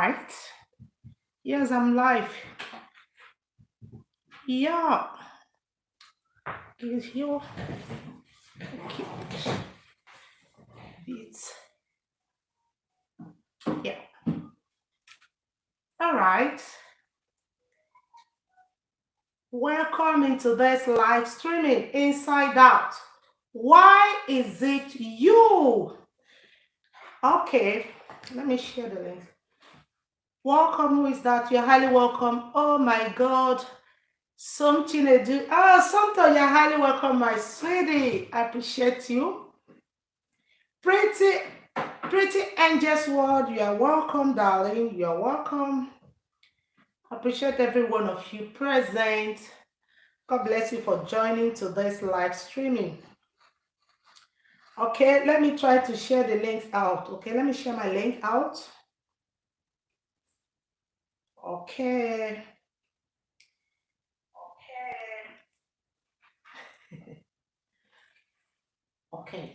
right. Yes, I'm live. Yeah. Is here. Okay. It's yeah. All right. Welcome into this live streaming Inside Out. Why is it you? Okay. Let me share the link. Welcome. Who is that? You're highly welcome. Oh my God. Something to do. Oh, something. You're highly welcome, my sweetie. I appreciate you. Pretty Angels World, you are welcome, darling. You are welcome. Appreciate every one of you present. God bless you for joining today's live streaming. Okay, let me try to share the links out. Okay, let me share my link out. Okay. Okay.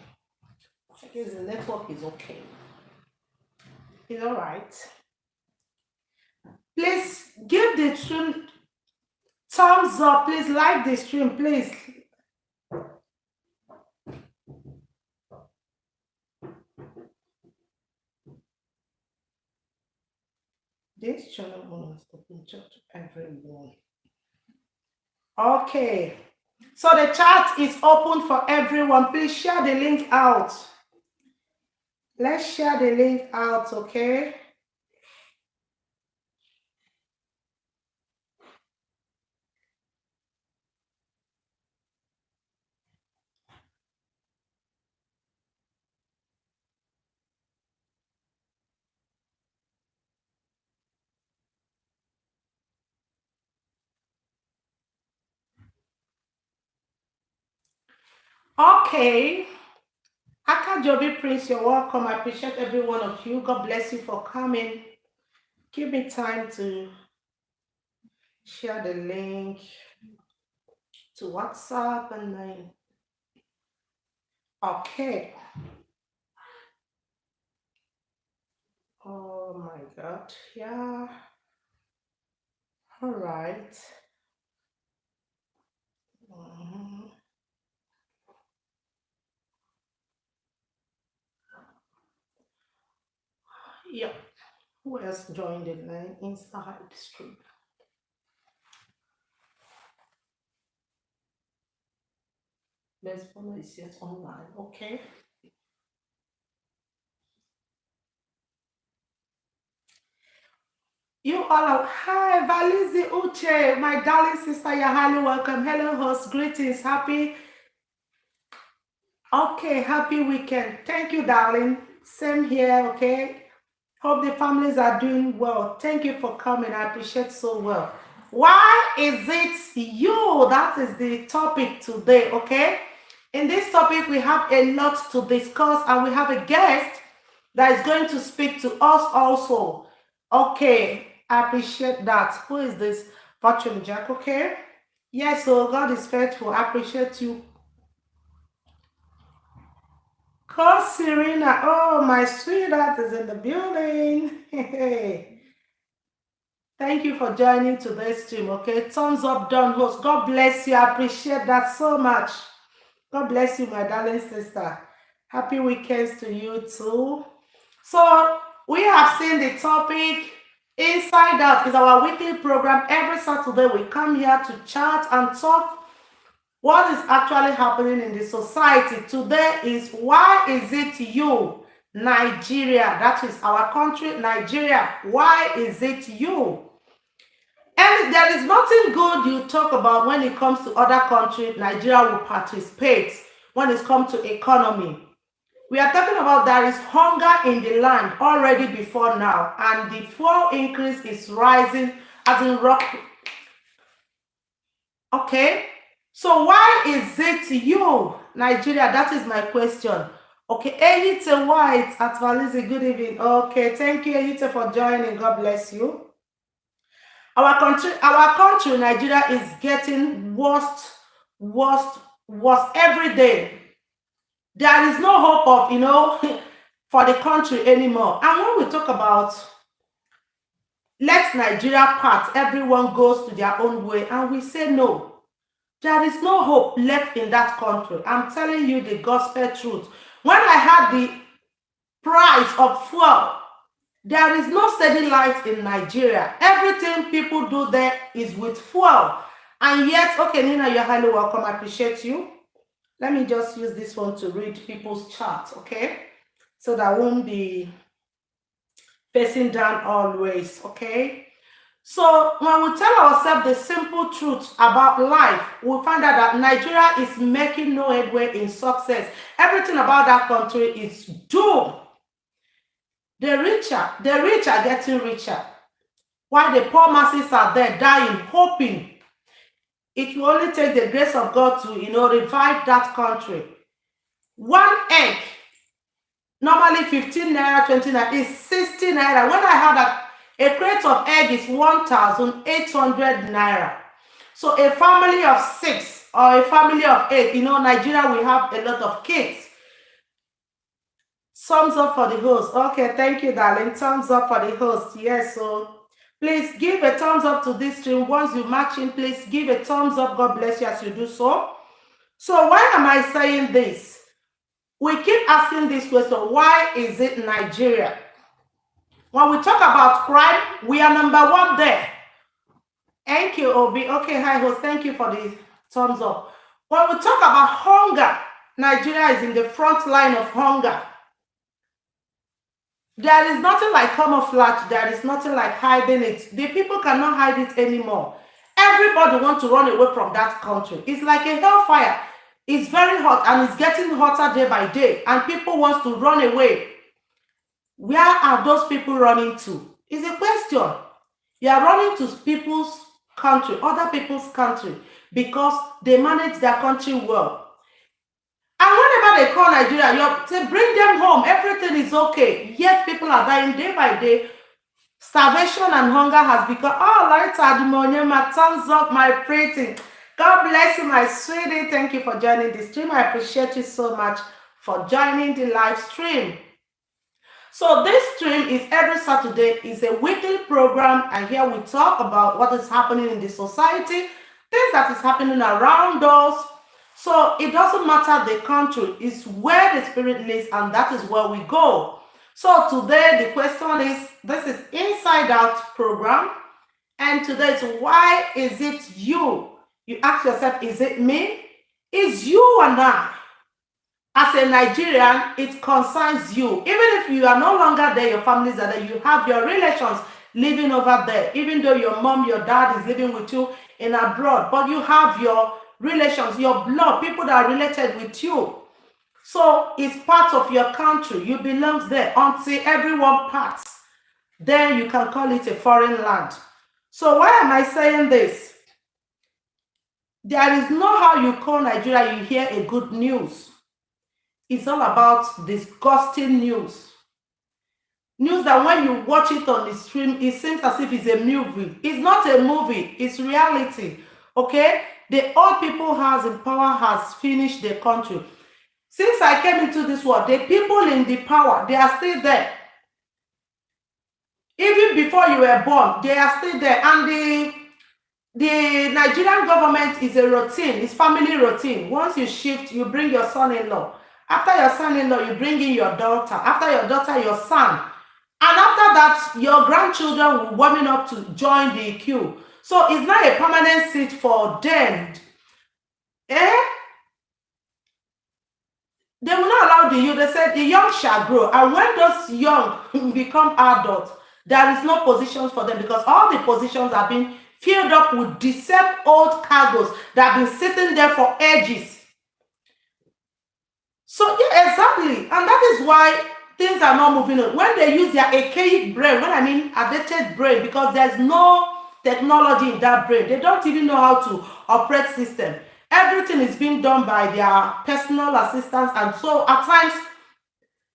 I guess the network is okay. It's all right. Please give the stream thumbs up. Please like the stream, please. This channel will open to everyone. Okay. So the chat is open for everyone. Please share the link out. Let's share the link out, okay? Okay. Aka Joby Prince, you're welcome. I appreciate every one of you. God bless you for coming. Give me time to share the link to WhatsApp and then. Okay. Oh my God. Yeah. All right. Yeah. Who else joined the line inside the stream? Let's follow is yet online. Okay. You all are, hi, Valizi Uche, my darling sister, you're highly welcome. Hello, host, greetings, happy weekend. Thank you, darling. Same here, okay? Hope the families are doing well. Thank you for coming, I appreciate so well. Why is it you? That is the topic today, okay? In this topic, we have a lot to discuss and we have a guest that is going to speak to us also. Okay, I appreciate that. Who is this? Fortune Jack, okay? Yes, so God is faithful. I appreciate you. Call Serena. Oh, my sweetheart is in the building. Thank you for joining today's stream, okay? Thumbs up, done, host. God bless you. I appreciate that so much. God bless you, my darling sister. Happy weekends to you too. So we have seen the topic. Inside Out is our weekly program. Every Saturday we come here to chat and talk what is actually happening in the society. Today is why is it you, Nigeria? That is our country, Nigeria. Why is it you? And there is nothing good you talk about when it comes to other countries. Nigeria will participate when it comes to economy. We are talking about there is hunger in the land already before now, and the fuel increase is rising as in rock. Okay, so why is it you, Nigeria? That is my question. Okay, Eyite White at Valizi, good evening. Okay, thank you, Eyite, for joining. God bless you. Our country, Nigeria, is getting worse every day. There is no hope of, for the country anymore. And when we talk about let Nigeria part, everyone goes to their own way, and we say no. There is no hope left in that country. I'm telling you the gospel truth. When I had the price of fuel, there is no steady light in Nigeria. Everything people do there is with fuel. And yet, okay, Nina, you're highly welcome. I appreciate you. Let me just use this one to read people's charts, okay? So that I won't be facing down always, okay? So when we tell ourselves the simple truth about life, we find out that Nigeria is making no headway in success. Everything about that country is doomed. The rich are getting richer, while the poor masses are there dying, hoping it will only take the grace of God to, revive that country. One egg, normally 15 naira, 20 naira, is 60 naira. When I heard that a crate of egg is 1,800 naira. So a family of 6 or a family of 8, Nigeria, we have a lot of kids. Thumbs up for the host. Okay, thank you, darling. Thumbs up for the host. Yes, so please give a thumbs up to this stream. Once you match in, please give a thumbs up. God bless you as you do so. So why am I saying this? We keep asking this question, why is it Nigeria? When we talk about crime, we are number 1 there. Thank you, Obi. Okay, hi, host. Thank you for the thumbs up. When we talk about hunger, Nigeria is in the front line of hunger. There is nothing like camouflage. There is nothing like hiding it. The people cannot hide it anymore. Everybody wants to run away from that country. It's like a hellfire. It's very hot and it's getting hotter day by day. And people want to run away. Where are those people running to? It's a question. You are running to people's country, other people's country, because they manage their country well. And whenever they call Nigeria, you say, bring them home, everything is okay. Yet people are dying day by day. Starvation and hunger has become, Larita Adimonyema, thumbs up, my pretty. God bless you, my sweetie. Thank you for joining the stream. I appreciate you so much for joining the live stream. So this stream is every Saturday. It's a weekly program, and here we talk about what is happening in the society, things that is happening around us. So it doesn't matter the country, it's where the spirit leads, and that is where we go. So today the question is, this is Inside Out program, and today is, why is it you? You ask yourself, is it me? It's you and I. As a Nigerian, it concerns you. Even if you are no longer there, your families are there, you have your relations living over there, even though your mom, your dad is living with you in abroad, but you have your relations, your blood, people that are related with you. So it's part of your country. You belong there until everyone parts. Then you can call it a foreign land. So why am I saying this? There is no how you call Nigeria, you hear a good news. It's all about disgusting news. News that when you watch it on the stream, it seems as if it's a movie. It's not a movie, it's reality. Okay? The old people has in power has finished the country. Since I came into this world, the people in the power, they are still there. Even before you were born, they are still there. And the Nigerian government is a routine, it's family routine. Once you shift, you bring your son-in-law. After your son-in-law, you bring in your daughter. After your daughter, your son. And after that, your grandchildren will warming up to join the queue. So it's not a permanent seat for them. They will not allow the youth. They said the young shall grow. And when those young become adults, there is no positions for them, because all the positions are being filled up with the same old cargoes that have been sitting there for ages. So yeah, exactly. And that is why things are not moving on. When they use their archaic brain, when I mean outdated brain, because there's no technology in that brain, they don't even know how to operate system. Everything is being done by their personal assistants, and so at times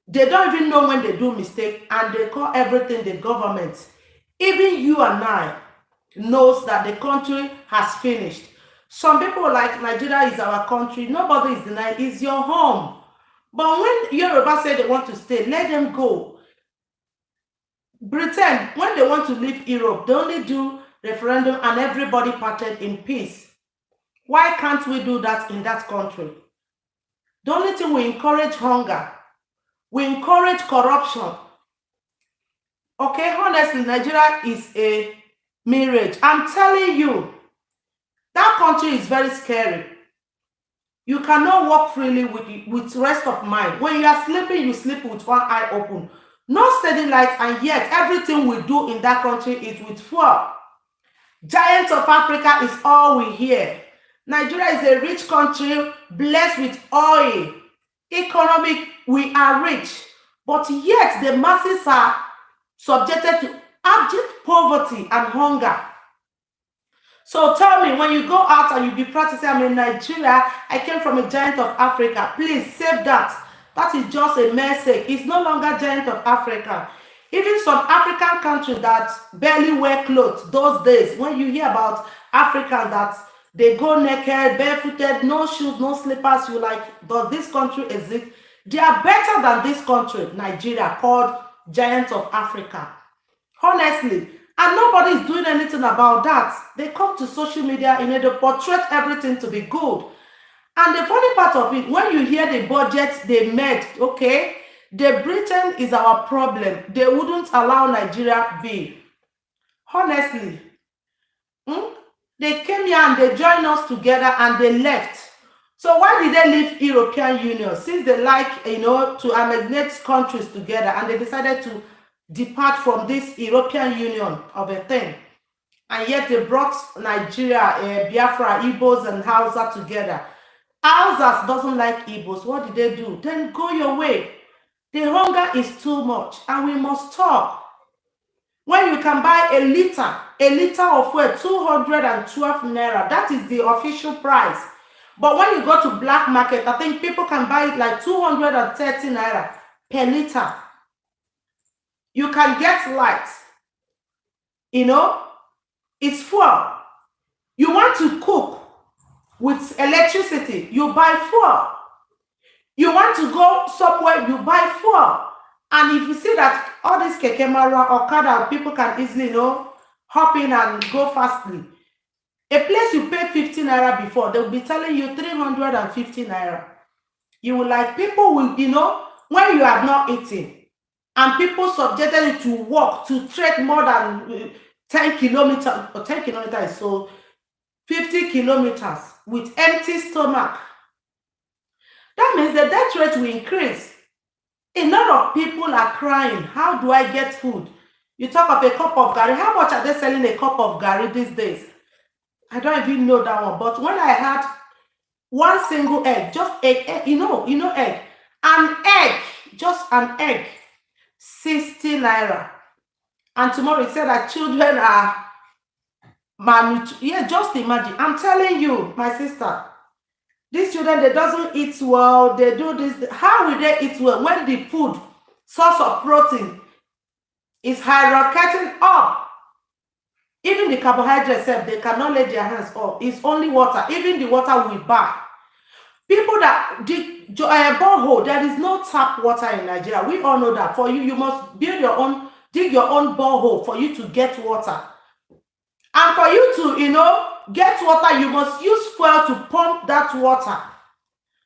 they don't even know when they do mistake, and they call everything the government. Even you and I knows that the country has finished. Some people like Nigeria is our country. Nobody is denying it's your home. But when Yoruba say they want to stay, let them go. Britain, when they want to leave Europe, they only do referendum and everybody parted in peace. Why can't we do that in that country? The only thing, we encourage hunger. We encourage corruption. Okay, honestly, Nigeria is a mirage. I'm telling you, that country is very scary. You cannot walk freely with rest of mind. When you are sleeping, you sleep with one eye open. No steady light, and yet everything we do in that country is with fuel. Giants of Africa is all we hear. Nigeria is a rich country, blessed with oil. Economic, we are rich. But yet the masses are subjected to abject poverty and hunger. So tell me, when you go out and you be practicing, I'm in Nigeria, I came from a giant of Africa. Please save that. That is just a message. It's no longer giant of Africa. Even some African countries that barely wear clothes those days, when you hear about Africans that they go naked, barefooted, no shoes, no slippers, you like, does this country exist? They are better than this country, Nigeria, called giant of Africa. Honestly, and nobody is doing anything about that. They come to social media, they portray everything to be good. And the funny part of it, when you hear the budget they made, okay, the Britain is our problem. They wouldn't allow Nigeria be. Honestly, they came here and they joined us together and they left. So why did they leave European Union? Since they like, to amalgamate countries together, and they decided to depart from this European Union of a thing. And yet they brought Nigeria, Biafra, Igbos and Hausa together. Hausas doesn't like Igbos. What did they do? Then go your way. The hunger is too much and we must stop. When you can buy a liter of fuel, 212 naira, that is the official price. But when you go to black market, I think people can buy it like 230 naira per liter. You can get light. It's fuel. You want to cook with electricity, you buy fuel. You want to go somewhere, you buy fuel. And if you see that all this keke mara or Okada, people can easily, hop in and go fastly. A place you pay 50 naira before, they'll be telling you 350 naira. You will like, people will, when you have not eaten, and people subjected you to walk, to trek more than 10 kilometers, or 10 kilometers, so 50 kilometers with empty stomach. That means the death rate will increase. A lot of people are crying, how do I get food? You talk of a cup of gari. How much are they selling a cup of gari these days? I don't even know that one. But when I had one single egg, just egg, egg, an egg, just an egg, 60 naira. And tomorrow it said that children are malnourished. Yeah, just imagine. I'm telling you, my sister, these children, they doesn't eat well. They do this. How will they eat well when the food source of protein is skyrocketing up? Even the carbohydrates, they cannot lay their hands up. It's only water. Even the water we buy. People that dig borehole, there is no tap water in Nigeria. We all know that. For you, you must build your own, dig your own borehole for you to get water. And for you to, get water, you must use fuel to pump that water.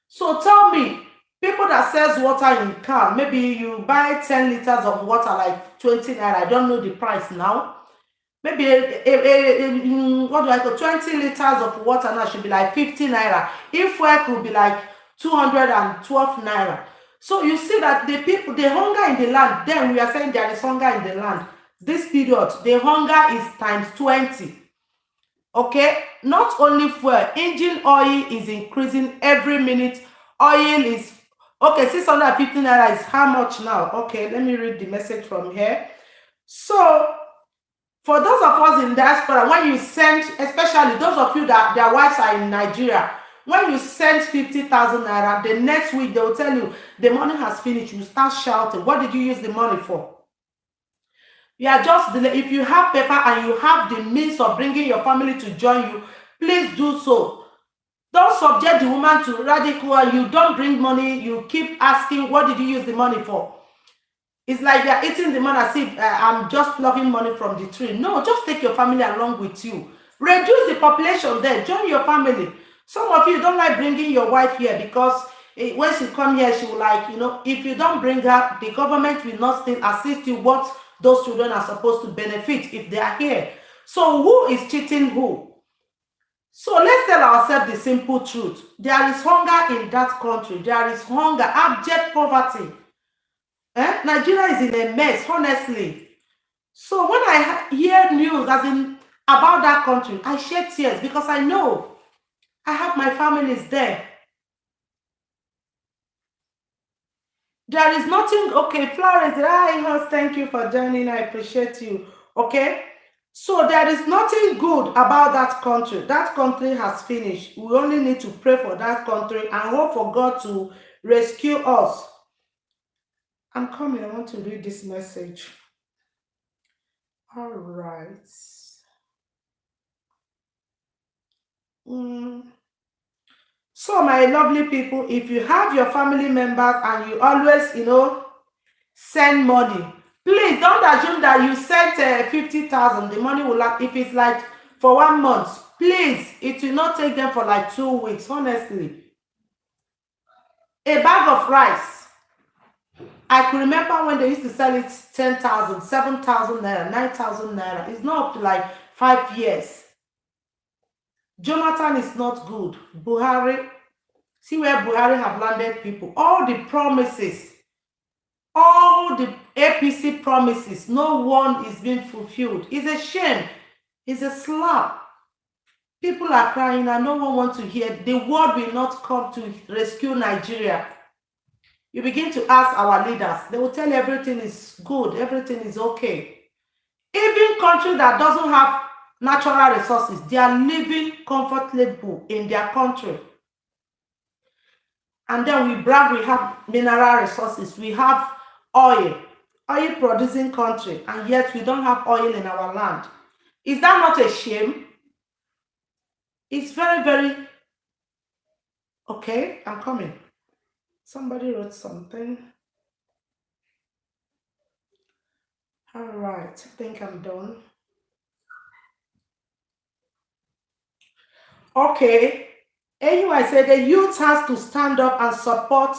So tell me, people that sells water in can, maybe you buy 10 liters of water, like 20 naira. I don't know the price now. Maybe what do I call 20 liters of water now should be like 50 naira. If fuel could be like 212 naira. So you see that the people, the hunger in the land, then we are saying there is hunger in the land. This period, the hunger is times 20. Okay, not only fuel, engine oil is increasing every minute. Oil is okay, 650 naira is how much now? Okay, let me read the message from here. So for those of us in diaspora, when you send, especially those of you that their wives are in Nigeria, when you send 50,000 naira, the next week they will tell you the money has finished. You start shouting, what did you use the money for? You are just delaying. If you have paper and you have the means of bringing your family to join you, please do so. Don't subject the woman to radical. You don't bring money. You keep asking, what did you use the money for? It's like you're eating the money as if I'm just plucking money from the tree. No, just take your family along with you. Reduce the population there. Join your family. Some of you don't like bringing your wife here because when she come here, she will like, if you don't bring her, the government will not still assist you what those children are supposed to benefit if they are here. So who is cheating who? So let's tell ourselves the simple truth. There is hunger in that country. There is hunger, abject poverty. Nigeria is in a mess, honestly. So when I hear news as in about that country, I shed tears because I know I have my families there. There is nothing, okay, Florence, hi, host, thank you for joining, I appreciate you, okay? So there is nothing good about that country. That country has finished. We only need to pray for that country and hope for God to rescue us. I'm coming, I want to read this message. All right. So my lovely people, if you have your family members and you always, send money, please don't assume that you sent 50,000, the money will if it's like for 1 month, please, it will not take them for like 2 weeks, honestly. A bag of rice, I can remember when they used to sell it 10,000, 7,000 naira, 9,000 naira. It's not up to like 5 years. Jonathan is not good. Buhari, see where Buhari have landed people. All the promises, all the APC promises, no one is being fulfilled. It's a shame. It's a slap. People are crying and no one wants to hear. The world will not come to rescue Nigeria. You begin to ask our leaders, they will tell you everything is good, everything is okay. Even country that doesn't have natural resources, they are living comfortably in their country. And then we brag we have mineral resources, we have oil producing country, and yet we don't have oil in our land. Is that not a shame? It's very, very okay. I'm coming. Somebody wrote something. All right, I think I'm done. Okay. Anyway, I said the youth has to stand up and support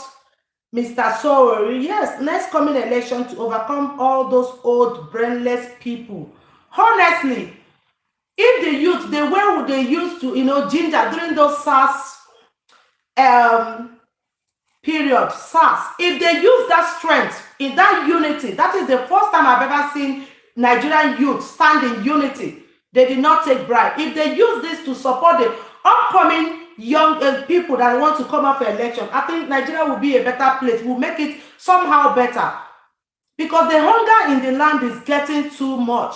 Mr. Sowore. Yes, next coming election to overcome all those old brainless people. Honestly, if the youth, the way they used to, ginger during those SARS period, SARS, if they use that strength, in that unity, that is the first time I've ever seen Nigerian youth stand in unity. They did not take bribe. If they use this to support the upcoming young people that want to come up for election, I think Nigeria will be a better place. We'll make it somehow better. Because the hunger in the land is getting too much.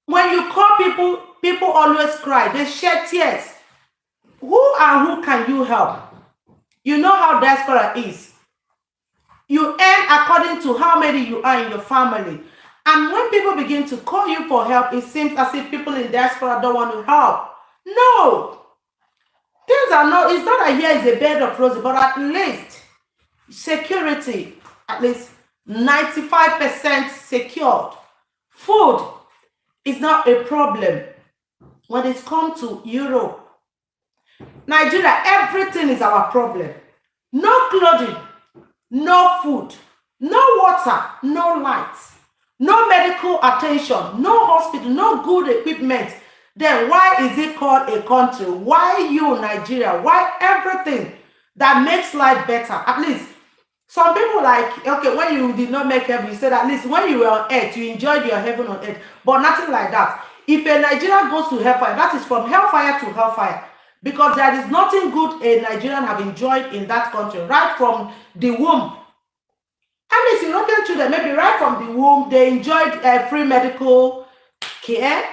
When you call people, people always cry. They shed tears. Who and who can you help? You know how diaspora is. You earn according to how many you are in your family. And when people begin to call you for help, it seems as if people in diaspora don't want to help. No. Things are not, it's not that here is a bed of roses, but at least security, at least 95% secured. Food is not a problem. When it's come to Europe, Nigeria, everything is our problem. No clothing, no food, no water, no lights, no medical attention, no hospital, no good equipment. Then why is it called a country? Why you, Nigeria? Why everything that makes life better? At least some people like, okay, when you did not make heaven, you said at least when you were on earth, you enjoyed your heaven on earth, but nothing like that. If a Nigerian goes to hellfire, that is from hellfire to hellfire. Because there is nothing good a Nigerian have enjoyed in that country, right from the womb. And these European children, maybe right from the womb, they enjoyed free medical care.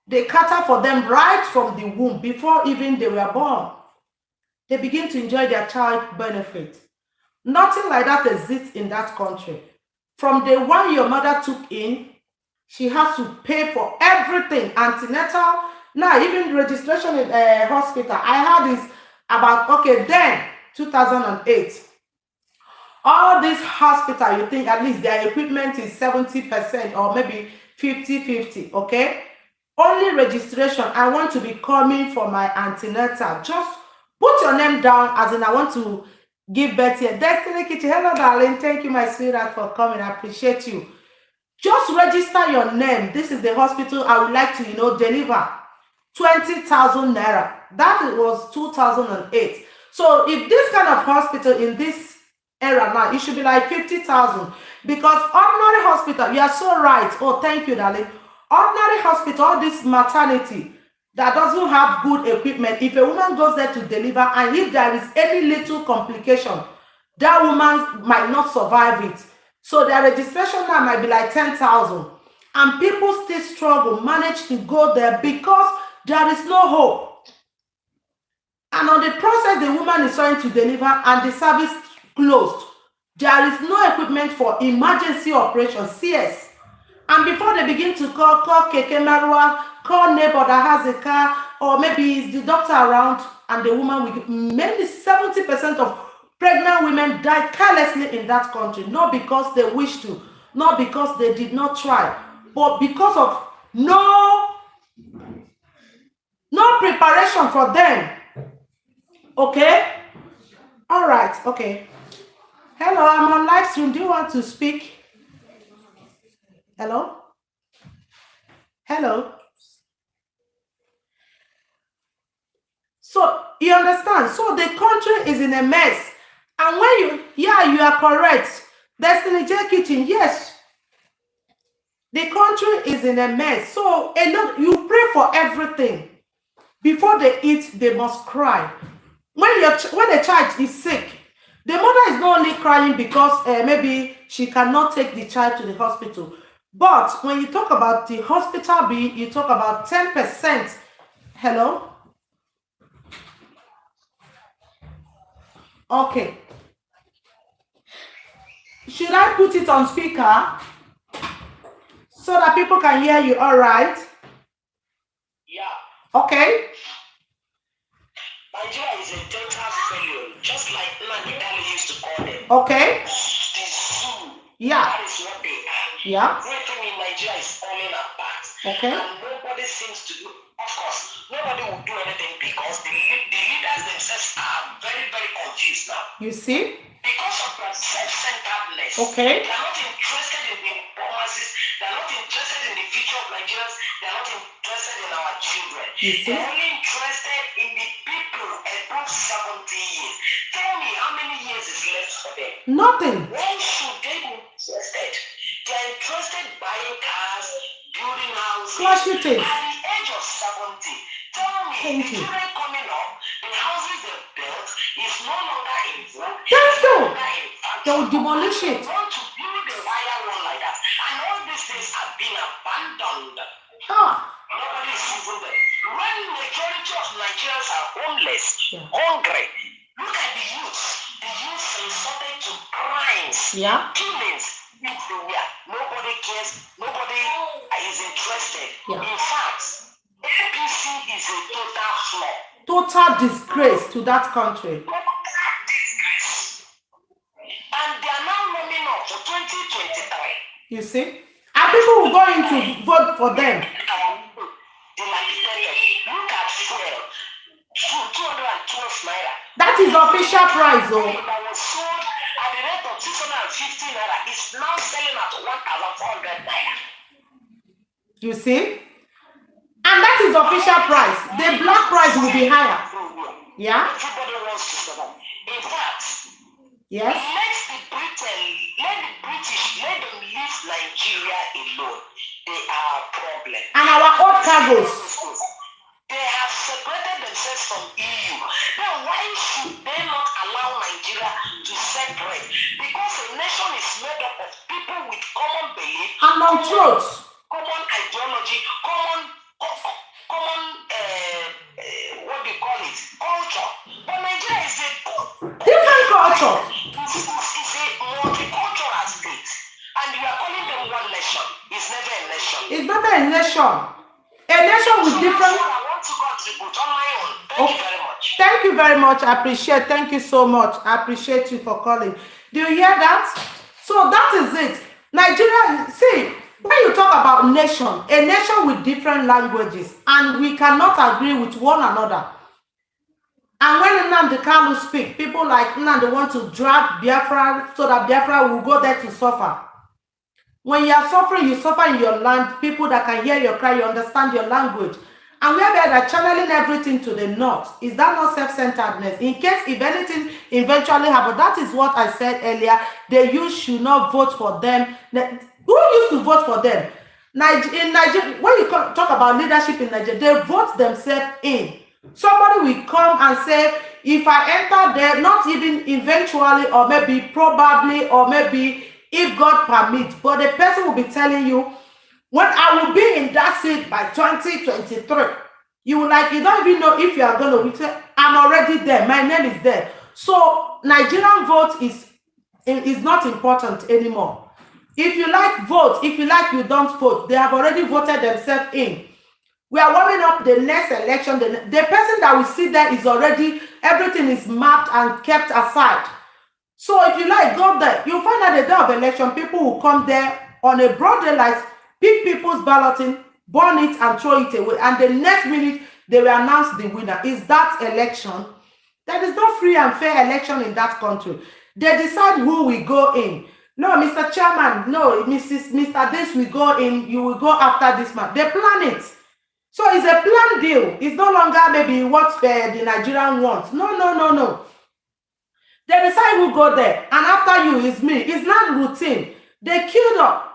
They cater for them right from the womb, before even they were born. They begin to enjoy their child benefit. Nothing like that exists in that country. From the one your mother took in, she has to pay for everything, antenatal. Now, even registration in a hospital. I had this about, okay, then, 2008. All this hospital, you think at least their equipment is 70% or maybe 50-50, okay? Only registration. I want to be coming for my antenatal. Just put your name down as in I want to give birth here. Destiny Kitchen. Hello, darling. Thank you, my sweetheart, for coming. I appreciate you. Just register your name. This is the hospital I would like to, deliver. 20,000 naira. That was 2008. So if this kind of hospital in this era now, it should be like 50,000. Because ordinary hospital, you are so right. Oh, thank you, darling. Ordinary hospital, all this maternity that doesn't have good equipment, if a woman goes there to deliver and if there is any little complication, that woman might not survive it. So their registration now might be like 10,000. And people still struggle, manage to go there because there is no hope. And on the process, the woman is trying to deliver and the service closed. There is no equipment for emergency operations, CS. And before they begin to call Keke Marwa, call neighbor that has a car, or maybe it's the doctor around, and the woman will, maybe 70% of pregnant women die carelessly in that country, not because they wish to, not because they did not try, but because of no preparation for them. Okay? All right, okay. Hello, I'm on live stream. Do you want to speak? Hello? Hello? So, you understand? So, the country is in a mess. And when you are correct. Destiny J Kitchen, yes. The country is in a mess. So, you pray for everything. Before they eat, they must cry. When a child is sick, the mother is not only crying because maybe she cannot take the child to the hospital. But when you talk about the hospital bill, you talk about 10%. Hello? Okay. Should I put it on speaker so that people can hear you? All right? Yeah. Okay. Nigeria is a total failure, just like Nandali used to call it. Okay. The zoo. Yeah. That is what they are. Yeah. Everything in Nigeria is falling apart. Okay. And nobody seems to do, of course, nobody will do anything because the leaders themselves are very, very confused now. You see? Because of that self-centeredness. Okay. They are not interested in the promises. They are not interested in the future of Nigerians. They are not interested in our children. You see? They are only interested in the people above 70 years. Tell me how many years is left for them? Nothing. When should they be interested? They are interested buying cars, building houses. Flashy things. At the age of 70, tell me, Thank the you. children coming up, the houses they've built is no longer in vogue. Thank you. No longer in fashion. They will demolish it. They want to build a wire one like that. And all these things have been abandoned. Nobody is using them. When the majority of Nigerians are homeless, hungry, look at the youth. The youth resorted to crimes, killings, everywhere. Nobody cares. Nobody is interested. In fact, APC is a total flop. Total disgrace to that country. Total disgrace. And they are now running up for 2023. You see? And people will go in to vote for them. Look at fuel. 212 naira. That is official price, though. That was sold at the rate of 650 naira. It's now selling at 1,400 naira. You see? And that is official price. The black price will be higher. Yeah? Everybody wants to survive. In fact, yes. Let the British, let them leave Nigeria alone. They are a problem. And our old cargoes. They have separated themselves from EU. Then why should they not allow Nigeria to separate? Because a nation is made up of people with common belief, common truth, common ideology, common what do you call it? Culture. But Nigeria is a different culture. It's a multicultural state. And you are calling them one nation. It's never a nation. It's never a nation. A nation with different. I want to contribute on my own. Thank you very much. Thank you very much. I appreciate. Thank you so much. I appreciate you for calling. Do you hear that? So that is it. Nigeria, see, when you talk about nation, a nation with different languages, and we cannot agree with one another. And when Nnamdi Kanu speak, people like Nnamdi want to drag Biafra so that Biafra will go there to suffer. When you are suffering, you suffer in your land. People that can hear your cry, you understand your language. And we are channeling everything to the north. Is that not self-centeredness? In case if anything eventually happens, that is what I said earlier. The youth should not vote for them. Who used to vote for them? In Nigeria, when you talk about leadership in Nigeria, they vote themselves in. Somebody will come and say, if I enter there, not even eventually, or maybe probably, or maybe if God permits, but the person will be telling you, when I will be in that seat by 2023, you will you don't even know if you are going to say, I'm already there, my name is there. So Nigerian vote is not important anymore. If you like, vote. If you like, you don't vote. They have already voted themselves in. We are warming up the next election. The person that will sit there is already, everything is mapped and kept aside. So if you like, go there. You'll find out the day of election, people will come there on a broad daylight, pick people's balloting, burn it and throw it away. And the next minute, they will announce the winner. Is that election? There is no free and fair election in that country. They decide who will go in. No, Mr. Chairman, no, Mr. This will go in, you will go after this man. They plan it. So it's a planned deal. It's no longer maybe what the Nigerian wants. No. They decide who go there. And after you is me. It's not routine. They queued up.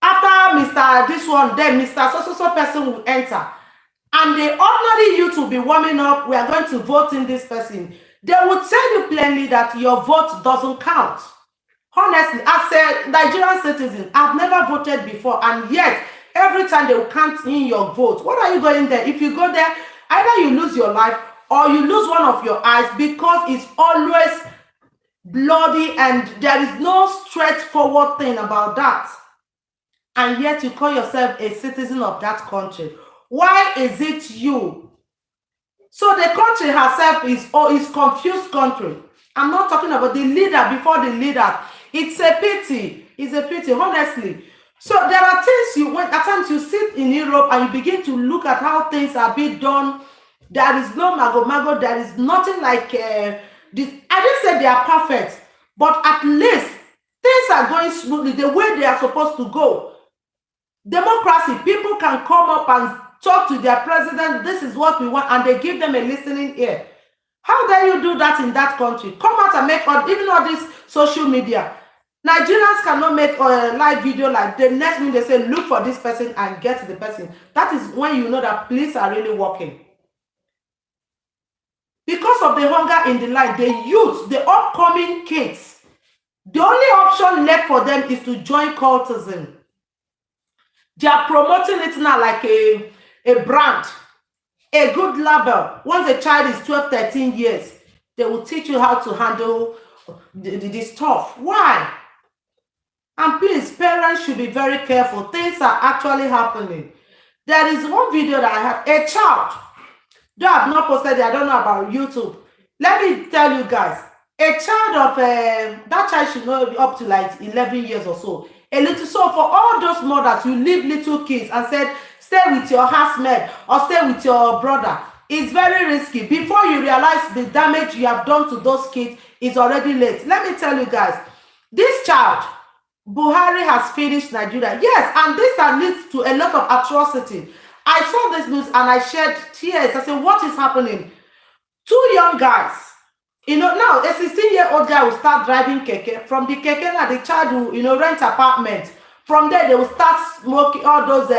After Mr. This one, then Mr. So person will enter. And the ordinary youth will be warming up. We are going to vote in this person. They will tell you plainly that your vote doesn't count. Honestly, as a Nigerian citizen, I've never voted before. And yet, every time they will count in your vote. What are you going there? If you go there, either you lose your life or you lose one of your eyes, because it's always bloody and there is no straightforward thing about that. And yet you call yourself a citizen of that country. Why is it you? So the country herself is confused country. I'm not talking about the leader before the leader. It's a pity. It's a pity, honestly. So there are things at times you sit in Europe and you begin to look at how things are being done. There is no mago. There is nothing like this. I didn't say they are perfect, but at least things are going smoothly the way they are supposed to go. Democracy, people can come up and talk to their president. This is what we want, and they give them a listening ear. How dare you do that in that country? Come out and make even all this social media. Nigerians cannot make a live video like the next minute they say, look for this person and get the person. That is when you know that police are really working. Because of the hunger in the line, the youth, the upcoming kids, the only option left for them is to join cultism. They are promoting it now like a brand, a good label. Once a child is 12, 13 years, they will teach you how to handle the stuff. Why? And please, parents should be very careful. Things are actually happening. There is one video that I have, a child, though I have not posted it, I don't know about YouTube. Let me tell you guys, a child of, that child should not be up to like 11 years or so. So for all those mothers, you leave little kids and said, stay with your housemate or stay with your brother. It's very risky. Before you realize the damage you have done to those kids, it's already late. Let me tell you guys, this child, Buhari has finished Nigeria. Yes, and this leads to a lot of atrocity. I saw this news and I shed tears. I said, what is happening? Two young guys. Now a 16-year-old guy will start driving keke. From the keke, now the child will, rent apartment. From there, they will start smoking all those,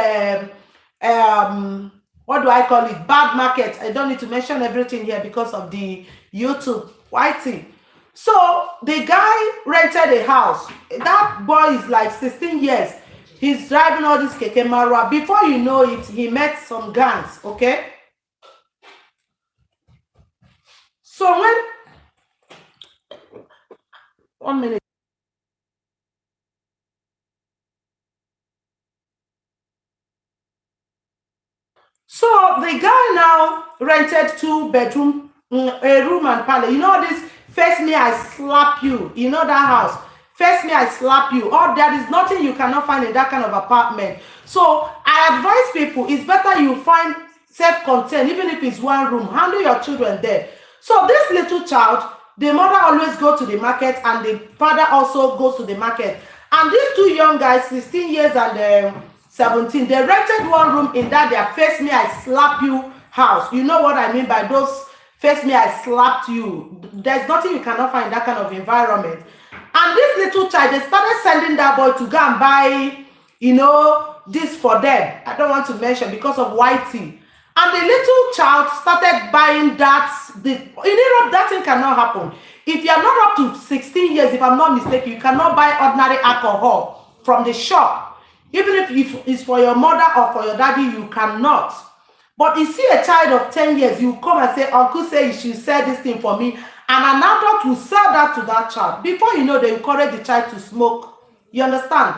what do I call it? Bad market. I don't need to mention everything here because of the YouTube whiting. So the guy rented a house. That boy is like 16 years. He's driving all this keke marwa. Before you know it, he met some gangs, okay? So when... 1 minute. So the guy now rented 2 bedroom, a room and parlor. You know this face me, I slap you. You know that house. Face me, I slap you. Or there is nothing you cannot find in that kind of apartment. So I advise people, it's better you find self-contained, even if it's one room. Handle your children there. So this little child, the mother always goes to the market and the father also goes to the market. And these two young guys, 16 years and 17, they rented one room in that their face me, I slap you house. You know what I mean by those face me, I slapped you. There's nothing you cannot find in that kind of environment. And this little child, they started sending that boy to go and buy, you know, this for them. I don't want to mention because of whitey. And the little child started buying that. In Europe, that thing cannot happen. If you are not up to 16 years, if I'm not mistaken, you cannot buy ordinary alcohol from the shop. Even if it's for your mother or for your daddy, you cannot. But you see a child of 10 years, you come and say, Uncle say you should sell this thing for me. And an adult will sell that to that child. Before you know, they encourage the child to smoke. You understand?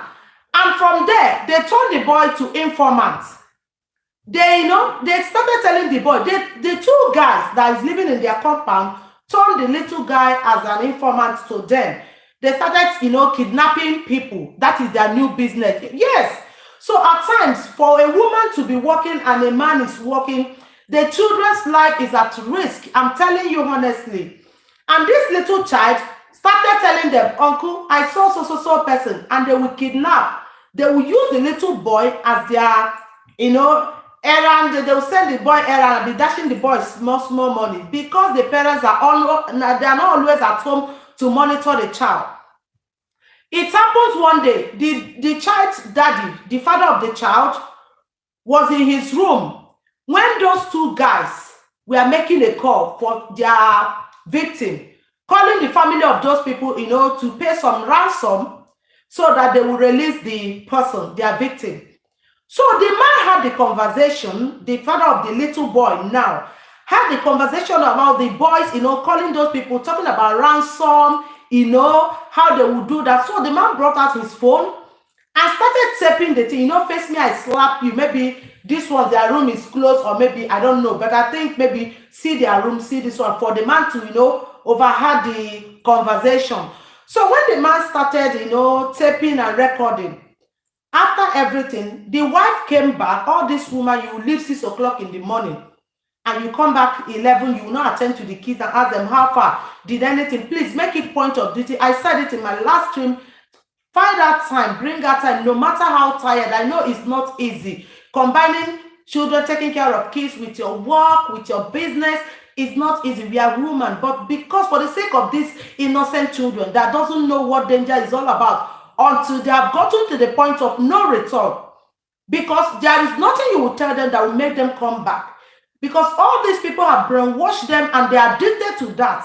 And from there, they turn the boy to informant. They started telling the boy, the two guys that is living in their compound turned the little guy as an informant to them. They started, kidnapping people. That is their new business. Yes. So at times, for a woman to be working and a man is working, the children's life is at risk. I'm telling you honestly. And this little child started telling them, Uncle, I saw so person, and they will kidnap. They will use the little boy as their, errand. They will send the boy errand and be dashing the boy small money because the parents are not always at home to monitor the child. It happens one day, the child's daddy, the father of the child, was in his room when those two guys were making a call for their victim, calling the family of those people, to pay some ransom so that they will release the person, their victim. So the man had the conversation, the father of the little boy now, had the conversation about the boys, calling those people, talking about ransom, how they would do that. So the man brought out his phone and started taping the thing, face me, I slap you. Maybe this one, their room is closed, or maybe, I don't know, but I think maybe see their room, see this one, for the man to, overheard the conversation. So when the man started, taping and recording, after everything, the wife came back. All this woman, you leave 6 o'clock in the morning and you come back 11, you will not attend to the kids and ask them how far, did anything. Please make it point of duty. I said it in my last stream. Find that time, bring that time, no matter how tired. I know it's not easy. Combining children, taking care of kids with your work, with your business, is not easy. We are human, but because for the sake of these innocent children that doesn't know what danger is all about until they have gotten to the point of no return, because there is nothing you will tell them that will make them come back, because all these people have brainwashed them and they are addicted to that.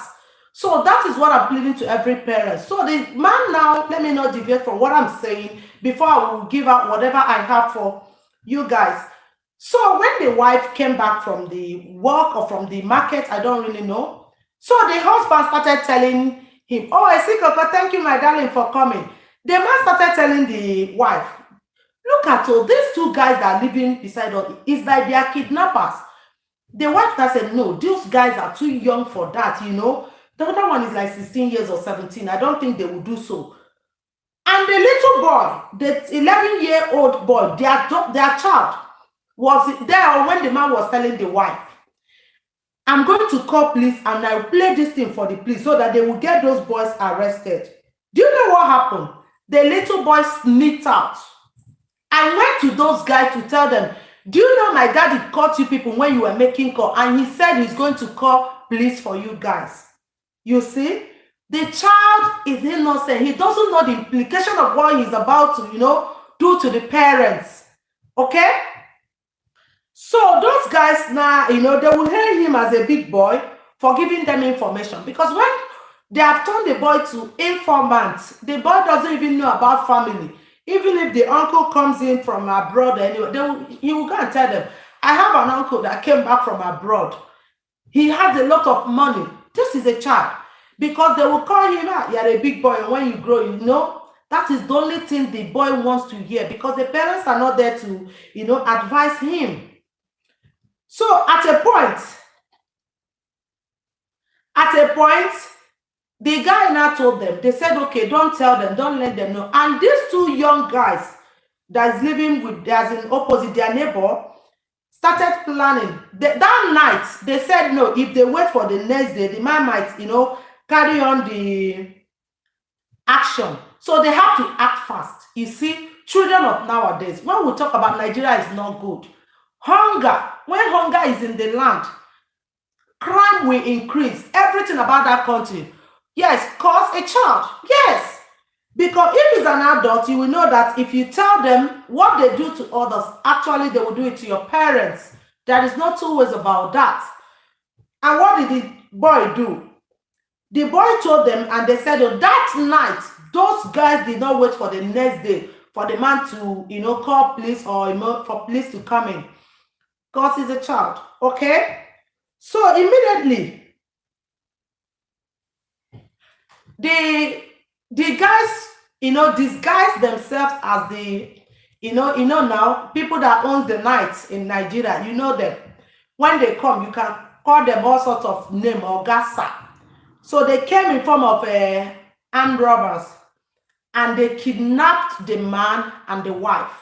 So that is what I'm pleading to every parent. So the man now, let me not deviate from what I'm saying before I will give out whatever I have for you guys. So when the wife came back from the work or from the market, I don't really know. So the husband started telling him, oh, Esikoko, thank you, my darling, for coming. The man started telling the wife, look at all these two guys that are living beside us. It's like they are kidnappers. The wife said, no, those guys are too young for that, The other one is like 16 years or 17. I don't think they will do so. And the little boy, the 11-year-old boy, their child, was there when the man was telling the wife, I'm going to call police and I'll play this thing for the police so that they will get those boys arrested. Do you know what happened? The little boy sneaked out and went to those guys to tell them, do you know my daddy caught you people when you were making call, and he said he's going to call police for you guys. You see, the child is innocent. He doesn't know the implication of what he's about to, do to the parents. Okay? So those guys now, they will hail him as a big boy for giving them information. Because when they have turned the boy to informant, the boy doesn't even know about family. Even if the uncle comes in from abroad, anyway, he will go and tell them, I have an uncle that came back from abroad. He has a lot of money. This is a child. Because they will call him out, you're a big boy, and when you grow, that is the only thing the boy wants to hear, because the parents are not there to, advise him. So at a point, The guy now told them, they said, okay, don't tell them, don't let them know. And these two young guys that's living with, as in opposite their neighbor, started planning. That night, they said, no, if they wait for the next day, the man might, carry on the action. So they have to act fast. You see, children of nowadays, when we talk about Nigeria is not good. Hunger, when hunger is in the land, crime will increase. Everything about that country. Yes, cause a child. Yes. Because if it's an adult, you will know that if you tell them what they do to others, actually they will do it to your parents. There is no two ways about that. And what did the boy do? The boy told them, and they said, oh, that night, those guys did not wait for the next day for the man to, call police or for police to come in. Because he's a child. Okay? So immediately, the guys, disguise themselves as the, now, people that owns the nights in Nigeria, you know them. When they come, you can call them all sorts of name or gasa. So they came in form of armed robbers, and they kidnapped the man and the wife.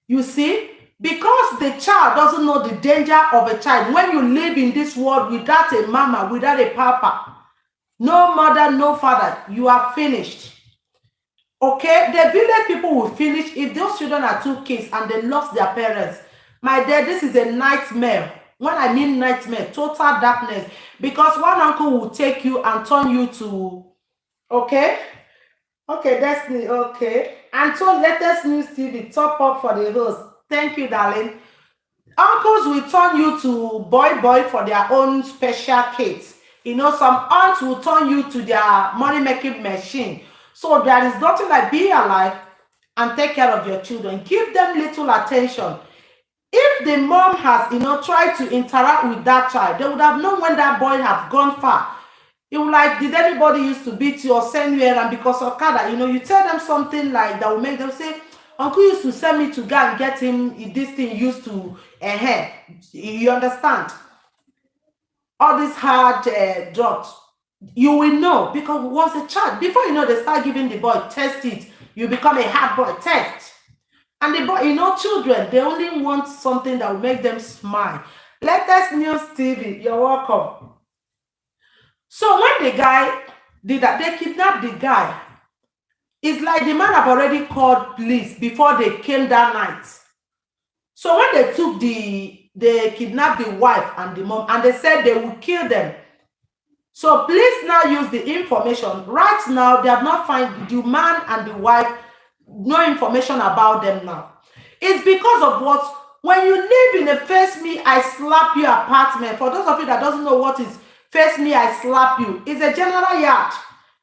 You see, because the child doesn't know the danger of a child. When you live in this world without a mama, without a papa, no mother, no father, you are finished. Okay, the village people will finish if those children are 2 kids and they lost their parents. My dear, this is a nightmare. When I mean nightmare, total darkness. Because one uncle will take you and turn you to, okay, Destiny, okay. And so latest news TV, top up for the host. Thank you, darling. Uncles will turn you to boy for their own special kids. Some aunts will turn you to their money-making machine. So there is nothing like be alive and take care of your children. Give them little attention. If the mom has, tried to interact with that child, they would have known when that boy had gone far. It would like, did anybody used to beat you or send you around because of Kada? You tell them something like that will make them say, Uncle used to send me to go and get him this thing used to, you understand? All these hard drugs. You will know because once a child, before you know, they start giving the boy, test it. You become a hard boy, test. And the boy, children, they only want something that will make them smile. Latest news TV, you're welcome. So when the guy did that, they kidnapped the guy. It's like the man have already called police before they came that night. So when they took they kidnapped the wife and the mom, and they said they would kill them. So police now use the information. Right now, they have not found the man and the wife, no information about them now. It's because of what? When you live in a face me, I slap you apartment. For those of you that doesn't know what is face me, I slap you. It's a general yard.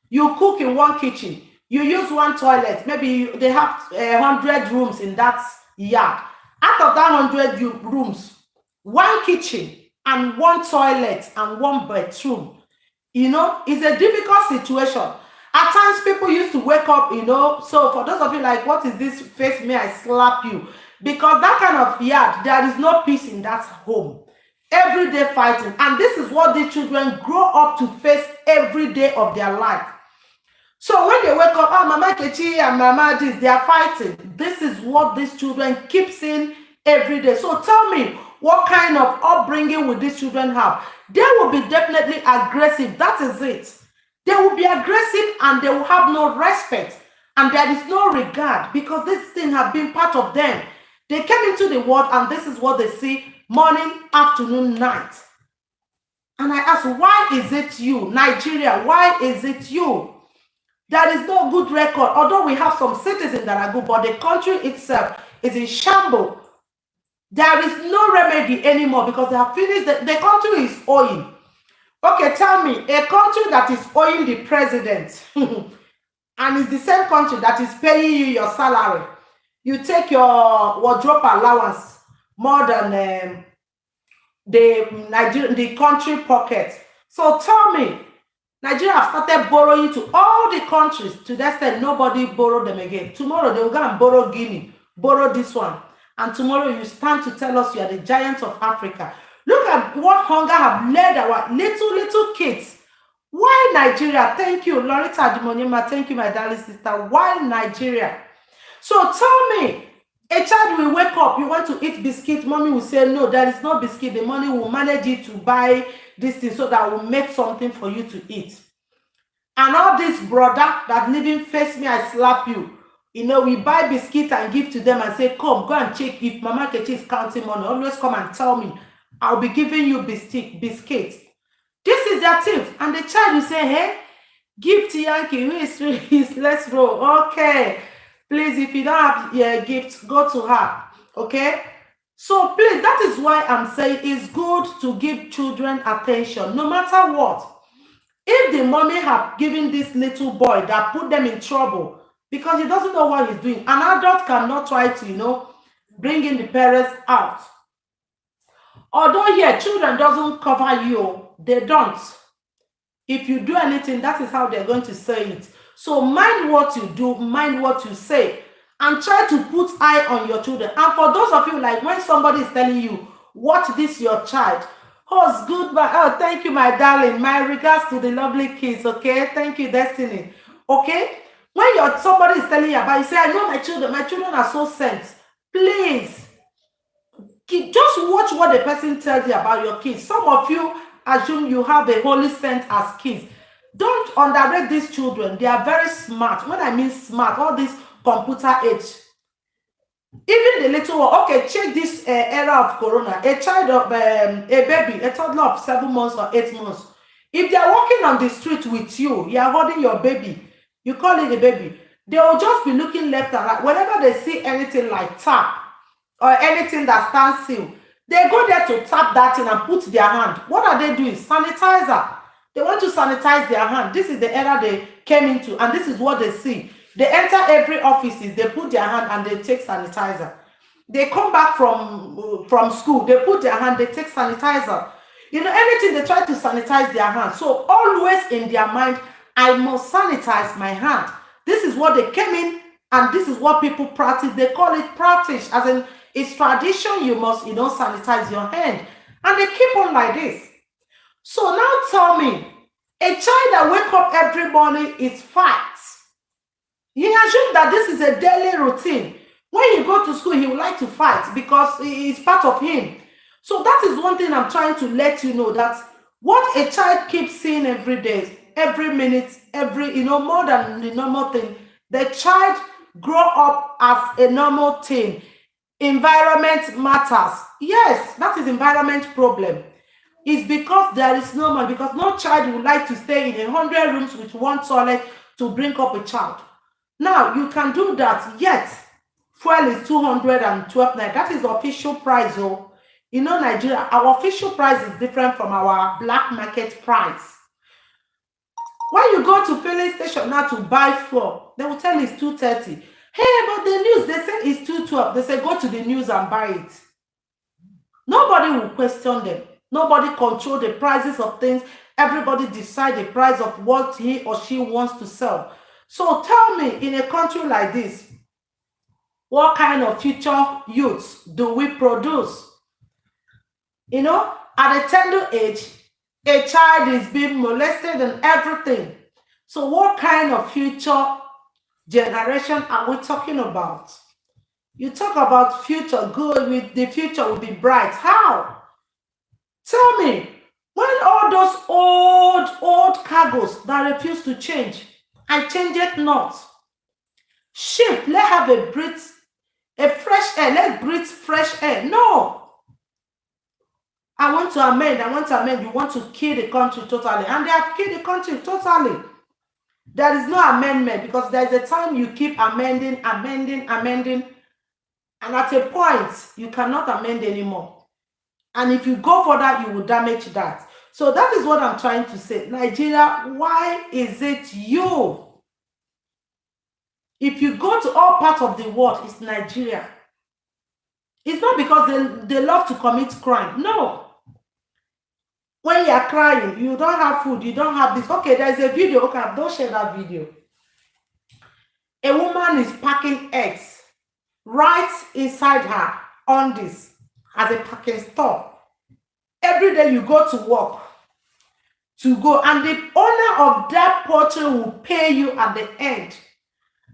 You cook in one kitchen. You use one toilet. Maybe they have 100 rooms in that yard. Out of that 100 rooms, one kitchen and one toilet and one bedroom. It's a difficult situation. At times, people used to wake up, So for those of you like, what is this? Face me, I slap you. Because that kind of yard, there is no peace in that home. Every day fighting. And this is what these children grow up to face every day of their life. So when they wake up, Mama Kechi and Mama this, they are fighting. This is what these children keep seeing every day. So tell me, what kind of upbringing will these children have? They will be definitely aggressive. That is it. They will be aggressive and they will have no respect. And there is no regard because this thing has been part of them. They came into the world and this is what they see morning, afternoon, night. And I ask, why is it you? Nigeria, why is it you? There is no good record. Although we have some citizens that are good, but the country itself is in shambles. There is no remedy anymore because they have finished. The country is owing. Okay, tell me, a country that is owing the president and it's the same country that is paying you your salary. You take your wardrobe allowance more than the country pocket. So tell me, Nigeria have started borrowing to all the countries to that extent nobody borrow them again. Tomorrow they will go and borrow Guinea, borrow this one. And tomorrow you stand to tell us you are the giant of Africa. Look at what hunger have led our little kids Why Nigeria? Thank you, Loretta Adimonyema. Thank you, my darling sister. Why Nigeria? So tell me, a child will wake up, you want to eat biscuit, mommy will say, no, there is no biscuit. The money will manage it to buy this thing so that will make something for you to eat. And all this brother that living face me, I slap you. You know, we buy biscuit and give to them and say, come, go and check if Mama Kechi is counting money. Always come and tell me. I'll be giving you biscuit. This is their thief. And the child will say, hey, give to Yankee, who is let's roll. Okay. Please, if you don't have your gift, go to her. Okay? So please, that is why I'm saying it's good to give children attention, no matter what. If the mommy have given this little boy that put them in trouble because he doesn't know what he's doing, an adult cannot try to, you know, bring in the parents out. Although here, children doesn't cover you, they don't. If you do anything, that is how they're going to say it. So mind what you do, mind what you say, and try to put eye on your children. And for those of you, like when somebody is telling you, watch this your child. Oh, it's good. Oh, thank you, my darling. My regards to the lovely kids, okay? Thank you, Destiny. Okay? When somebody is telling you about, you say, I know my children are so sent. Please, just watch what the person tells you about your kids. Some of you assume you have a holy scent as kids. Don't underrate these children. They are very smart. When I mean smart, all this computer age. Even the little one, okay, check this era of corona. A child of a baby, a toddler of 7 months or 8 months. If they are walking on the street with you, you are holding your baby, you call it a baby, they will just be looking left and right. Whenever they see anything like tap or anything that stands still, they go there to tap that thing and put their hand. What are they doing? Sanitizer. They want to sanitize their hand. This is the era they came into, and this is what they see. They enter every offices, they put their hand and they take sanitizer. They come back from school, they put their hand, they take sanitizer. You know, anything they try to sanitize their hand. So always in their mind, I must sanitize my hand. This is what they came in, and this is what people practice. They call it practice, as in it's tradition. You must, you know, sanitize your hand, and they keep on like this. So now tell me, a child that wake up every morning is fat. He assumes that this is a daily routine. When he go to school, he would like to fight because it's part of him. So that is one thing I'm trying to let you know, that what a child keeps seeing every day, every minute, every, you know, more than the normal thing, the child grow up as a normal thing. Environment matters. Yes, that is environment problem. It's because there is no man, because no child would like to stay in 100 rooms with one toilet to bring up a child. Now, you can do that, yet fuel is 212 naira. That is the official price. Oh, you know, Nigeria, our official price is different from our black market price. When you go to filling station now to buy fuel, they will tell you it's 230. Hey, but the news, they say it's 212. They say go to the news and buy it. Nobody will question them. Nobody control the prices of things. Everybody decide the price of what he or she wants to sell. So tell me, in a country like this, what kind of future youths do we produce? You know, at a tender age, a child is being molested and everything. So what kind of future generation are we talking about? You talk about future good, with the future will be bright. How? Tell me, when all those old cargos that refuse to change, I change it not. Shift, let's have a fresh air, let's breathe fresh air. No. I want to amend. You want to kill the country totally. And they have killed the country totally. There is no amendment, because there is a time you keep amending. And at a point, you cannot amend anymore. And if you go for that, you will damage that. So that is what I'm trying to say. Nigeria, why is it you? If you go to all parts of the world, it's Nigeria. It's not because they love to commit crime. No. When you are crying, you don't have food, you don't have this. Okay, there's a video. Okay, don't share that video. A woman is packing eggs right inside her on this as a packing store. Every day you go to work, to go, and the owner of that poultry will pay you at the end,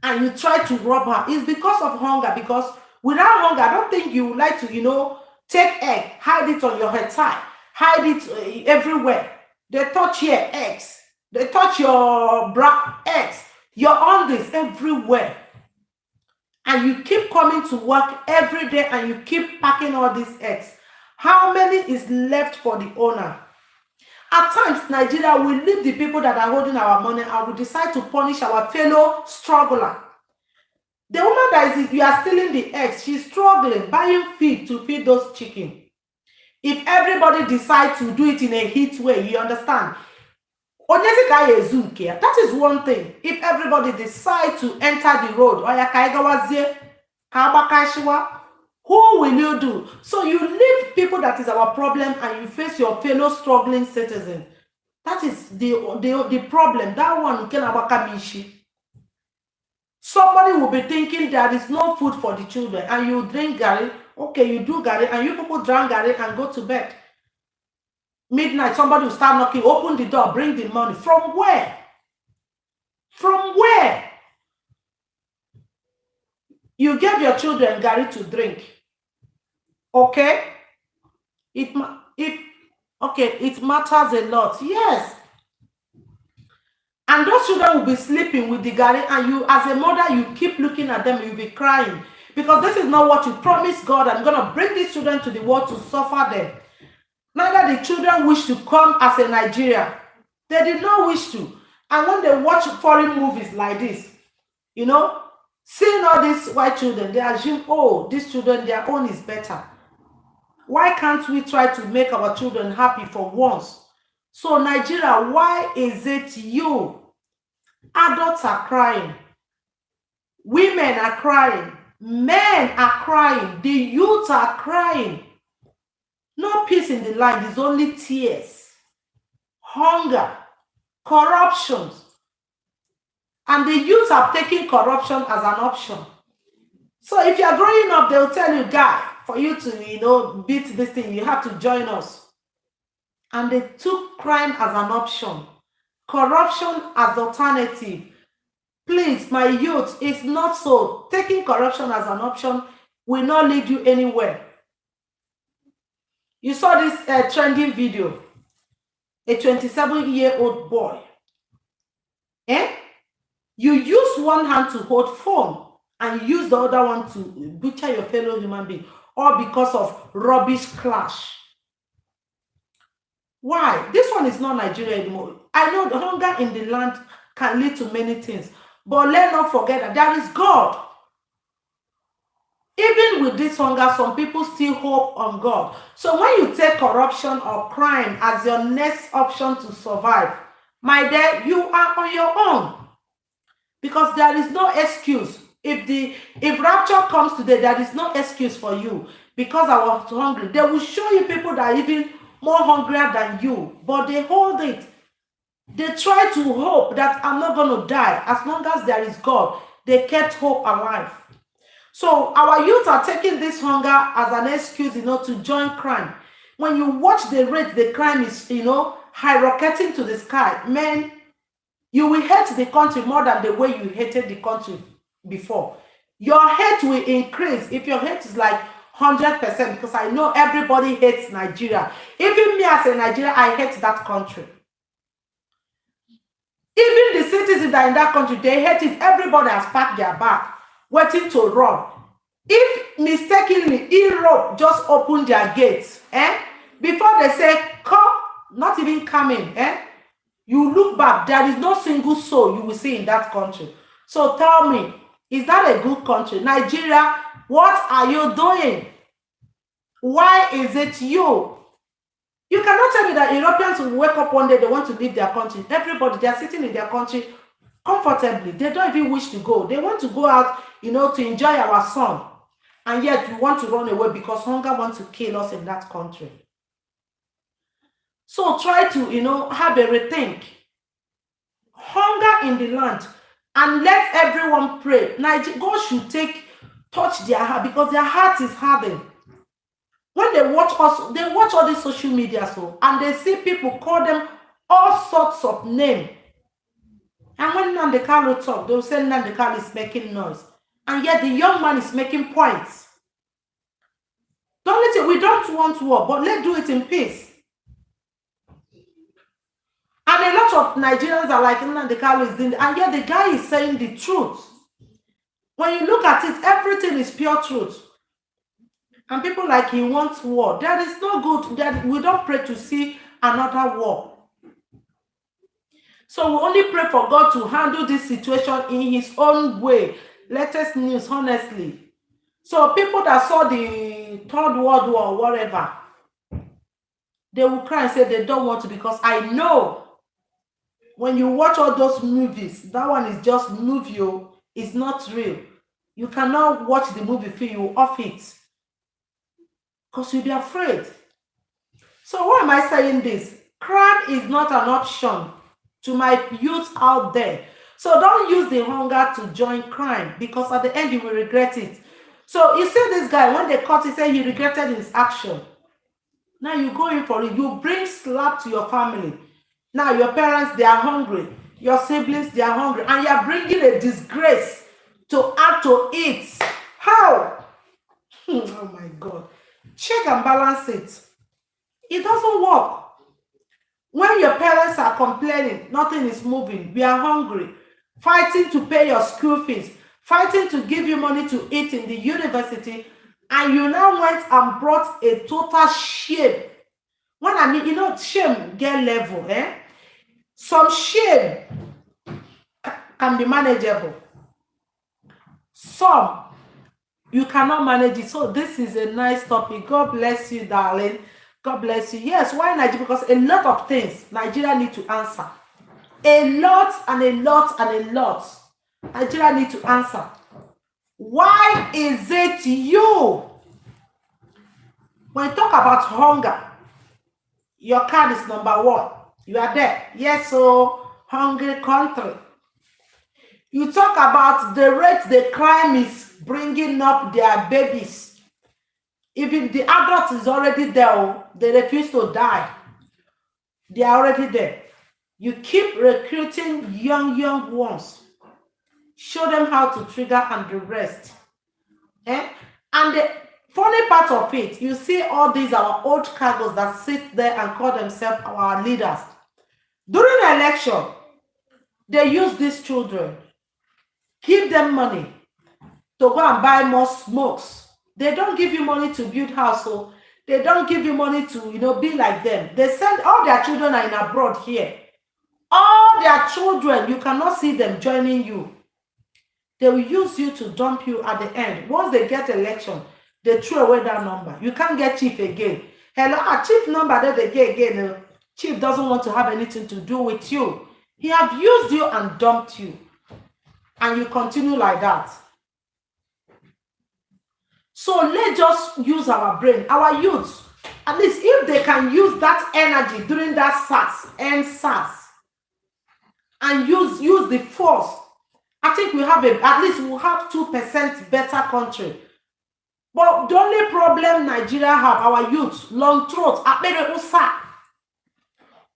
and you try to rob her. It's because of hunger. Because without hunger, I don't think you would like to, take egg, hide it on your head tie, hide it everywhere. They touch your eggs, they touch your bra eggs, your undies everywhere. And you keep coming to work every day and you keep packing all these eggs. How many is left for the owner? At times, Nigeria will leave the people that are holding our money and will decide to punish our fellow struggler. The woman that is, you are stealing the eggs, she's struggling, buying feed to feed those chicken. If everybody decides to do it in a heat way, you understand? That is one thing. If everybody decides to enter the road, who will you do? So you leave people that is our problem and you face your fellow struggling citizens. That is the problem. That one can abakamishi. Somebody will be thinking there is no food for the children and you drink gari. Okay, you do gari and you people drink gari and go to bed. Midnight, somebody will start knocking, open the door, bring the money. From where? From where? You gave your children gari to drink. Okay? It matters a lot. Yes. And those children will be sleeping with the gari, and you, as a mother, you keep looking at them, you'll be crying. Because this is not what you promised God. I'm going to bring these children to the world to suffer them. Neither the children wish to come as a Nigerian. They did not wish to. And when they watch foreign movies like this, seeing all these white children, they assume, oh, these children, their own is better. Why can't we try to make our children happy for once? So Nigeria, why is it you? Adults are crying. Women are crying. Men are crying. The youth are crying. No peace in the land, there's only tears, hunger, corruption. And the youth have taken corruption as an option. So if you're growing up, they'll tell you, guy, for you to, beat this thing, you have to join us. And they took crime as an option, corruption as alternative. Please, my youth, it's not so. Taking corruption as an option will not lead you anywhere. You saw this trending video. A 27-year-old boy. You use one hand to hold phone and you use the other one to butcher your fellow human being, all because of rubbish clash. Why? This one is not Nigeria anymore. I know the hunger in the land can lead to many things, but let's not forget that there is God. Even with this hunger, some people still hope on God. So when you take corruption or crime as your next option to survive, my dear, you are on your own. Because there is no excuse. If rapture comes today, there is no excuse for you. Because I was hungry. They will show you people that are even more hungrier than you. But they hold it. They try to hope that I'm not going to die. As long as there is God, they kept hope alive. So our youth are taking this hunger as an excuse, to join crime. When you watch the rate, the crime is, skyrocketing to the sky. Man, you will hate the country more than the way you hated the country before. Your hate will increase if your hate is like 100%, because I know everybody hates Nigeria. Even me as a Nigerian, I hate that country. Even the citizens that are in that country, they hate it. Everybody has packed their bag, waiting to run. If mistakenly Europe just opened their gates, before they say, come, not even coming, you look back, there is no single soul you will see in that country. So tell me, is that a good country? Nigeria, what are you doing? Why is it you? You cannot tell me that Europeans will wake up one day, they want to leave their country. Everybody, they are sitting in their country comfortably. They don't even wish to go. They want to go out, to enjoy our sun. And yet we want to run away because hunger wants to kill us in that country. So try to, have a rethink. Hunger in the land. And let everyone pray. God should touch their heart, because their heart is hardened. When they watch us, they watch all these social media, and they see people call them all sorts of names. And when Nnamdi Kanu talk, they'll say Nnamdi Kanu is making noise. And yet the young man is making points. Don't let it, we don't want war, but let's do it in peace. And a lot of Nigerians are like, Nnamdi Kanu is doing, and yet the guy is saying the truth. When you look at it, everything is pure truth. And people like, he wants war. That is no good. That we don't pray to see another war. So we only pray for God to handle this situation in his own way. Latest news, honestly. So people that saw the Third World War or whatever, they will cry and say they don't want to, because I know when you watch all those movies, that one is just movie. It's not real. You cannot watch the movie feel you off it, because you'll be afraid. So why am I saying this? Crime is not an option to my youth out there. So don't use the hunger to join crime, because at the end you will regret it. So you see this guy, when they caught, he said he regretted his action. Now you go in for it. You bring slap to your family. Now your parents, they are hungry. Your siblings, they are hungry. And you are bringing a disgrace to add to it. How? Oh my God. Check and balance it. It doesn't work. When your parents are complaining, nothing is moving. We are hungry. Fighting to pay your school fees. Fighting to give you money to eat in the university. And you now went and brought a total shame. When I mean, you know, shame get level, eh? Some shame can be manageable. Some, you cannot manage it. So this is a nice topic. God bless you, darling. God bless you. Yes, why Nigeria? Because a lot of things Nigeria need to answer. A lot and a lot and a lot. Nigeria need to answer. Why is it you? When you talk about hunger, your card is number one. You are there. Yes, so hungry country. You talk about the rate the crime is bringing up their babies. Even the adult is already there, they refuse to die. They are already there. You keep recruiting young ones. Show them how to trigger and the rest. Eh? And the funny part of it, you see all these our old cargos that sit there and call themselves our leaders. During the election, they use these children, give them money to go and buy more smokes. They don't give you money to build house, so they don't give you money to, be like them. They send all their children are in abroad here. All their children, you cannot see them joining you. They will use you to dump you at the end. Once they get election, they throw away that number. You can't get chief again. Hello, chief number that they get again. Chief doesn't want to have anything to do with you. He have used you and dumped you. And you continue like that. So let's just use our brain, our youth. At least if they can use that energy during that SARS, and use the force, I think we have at least we'll have 2% better country. But the only problem Nigeria have, our youth, long throat,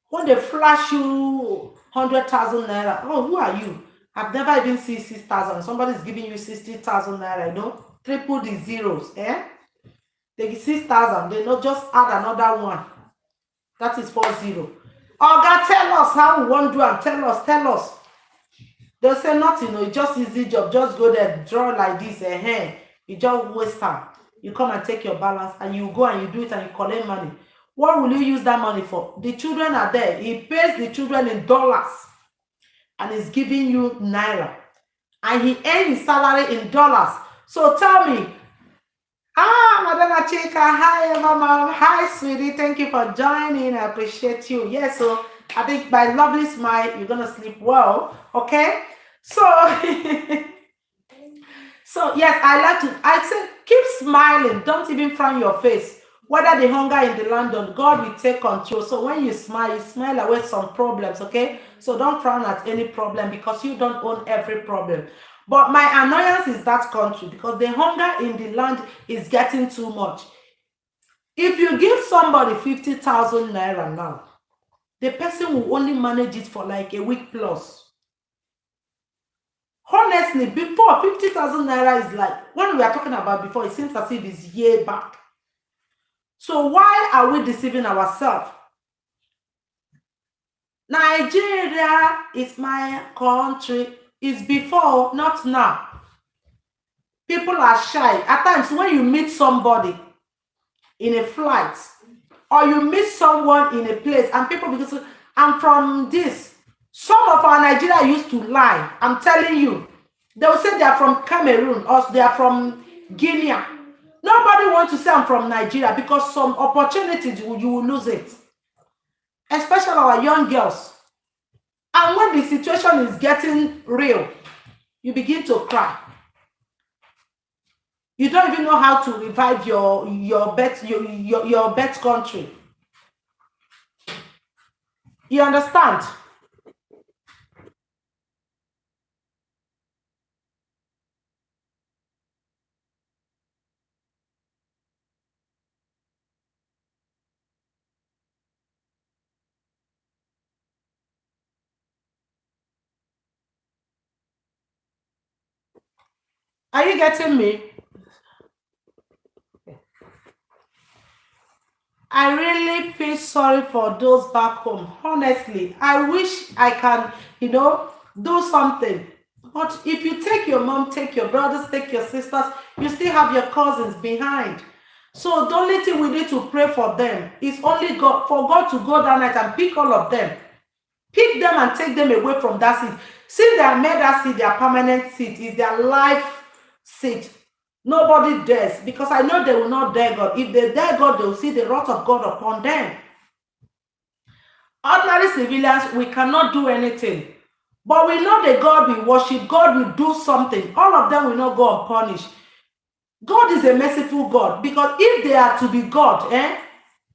when they flash you 100,000 naira, oh, who are you? I've never even seen 6,000. Somebody's giving you 60,000 naira, triple the zeros, eh? They give 6,000, they not just add another one. That is 40. Oh God, tell us how we want to do and tell us. They'll say nothing, it's just easy job. Just go there, draw like this, you just waste time. You come and take your balance and you go and you do it and you collect money. What will you use that money for? The children are there. He pays the children in dollars and is giving you naira. And he earns his salary in dollars. So tell me, Madam Chika, hi, Mama. Hi, sweetie. Thank you for joining. I appreciate you. Yes, so I think by lovely smile, you're going to sleep well. Okay? So, so yes, I say, keep smiling. Don't even frown your face. Whether the hunger in the land or God will take control. So when you smile away some problems, okay? So don't frown at any problem because you don't own every problem. But my annoyance is that country because the hunger in the land is getting too much. If you give somebody 50,000 naira now, the person will only manage it for like a week plus. Honestly, before 50,000 naira is like, when we are talking about before, it seems as if it's year back. So why are we deceiving ourselves? Nigeria is my country. It's before, not now. People are shy. At times, when you meet somebody in a flight, or you meet someone in a place, and people begin to, I'm from this. Some of our Nigeria used to lie. I'm telling you. They will say they are from Cameroon or they are from Guinea. Nobody wants to say I'm from Nigeria because some opportunities you will lose it. Especially our young girls. And when the situation is getting real, you begin to cry. You don't even know how to revive your birth country. You understand? Are you getting me? I really feel sorry for those back home. Honestly, I wish I can, do something. But if you take your mom, take your brothers, take your sisters, you still have your cousins behind. So the only thing we need to pray for them is only God, for God to go that night and pick all of them. Pick them and take them away from that seat. Since they have made that seat their permanent seat, is their life seat. Nobody dares, because I know they will not dare God. If they dare God, they will see the wrath of God upon them. Ordinary civilians, we cannot do anything. But we know the God we worship, God will do something. All of them will not go unpunished. God is a merciful God, because if they are to be God,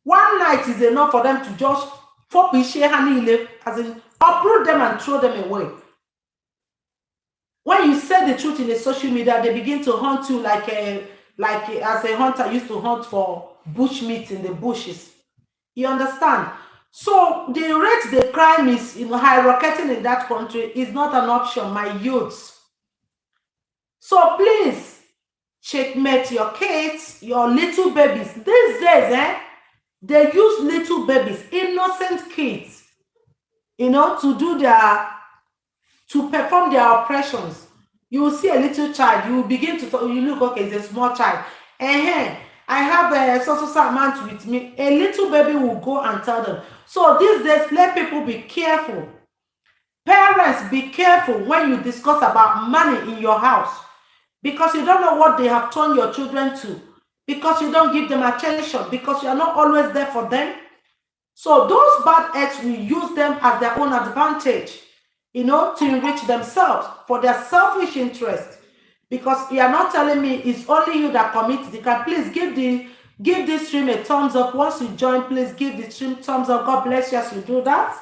one night is enough for them to just as in uproot them and throw them away. When you say the truth in the social media, they begin to hunt you like as a hunter used to hunt for bush meat in the bushes. You understand? So the rate the crime is skyrocketing in that country is not an option, my youths. So please checkmate your kids, your little babies. These days, they use little babies, innocent kids, to perform their operations. You will see a little child, you will begin to talk, you look, okay, it's a small child. I have a so amount with me. A little baby will go and tell them. So these days, let people be careful. Parents, be careful when you discuss about money in your house, because you don't know what they have turned your children to, because you don't give them attention, because you are not always there for them. So those bad eggs will use them as their own advantage, to enrich themselves for their selfish interest. Because you are not telling me it's only you that commit the crime. Please give this stream a thumbs up. Once you join, please give the stream thumbs up. God bless you as you do that.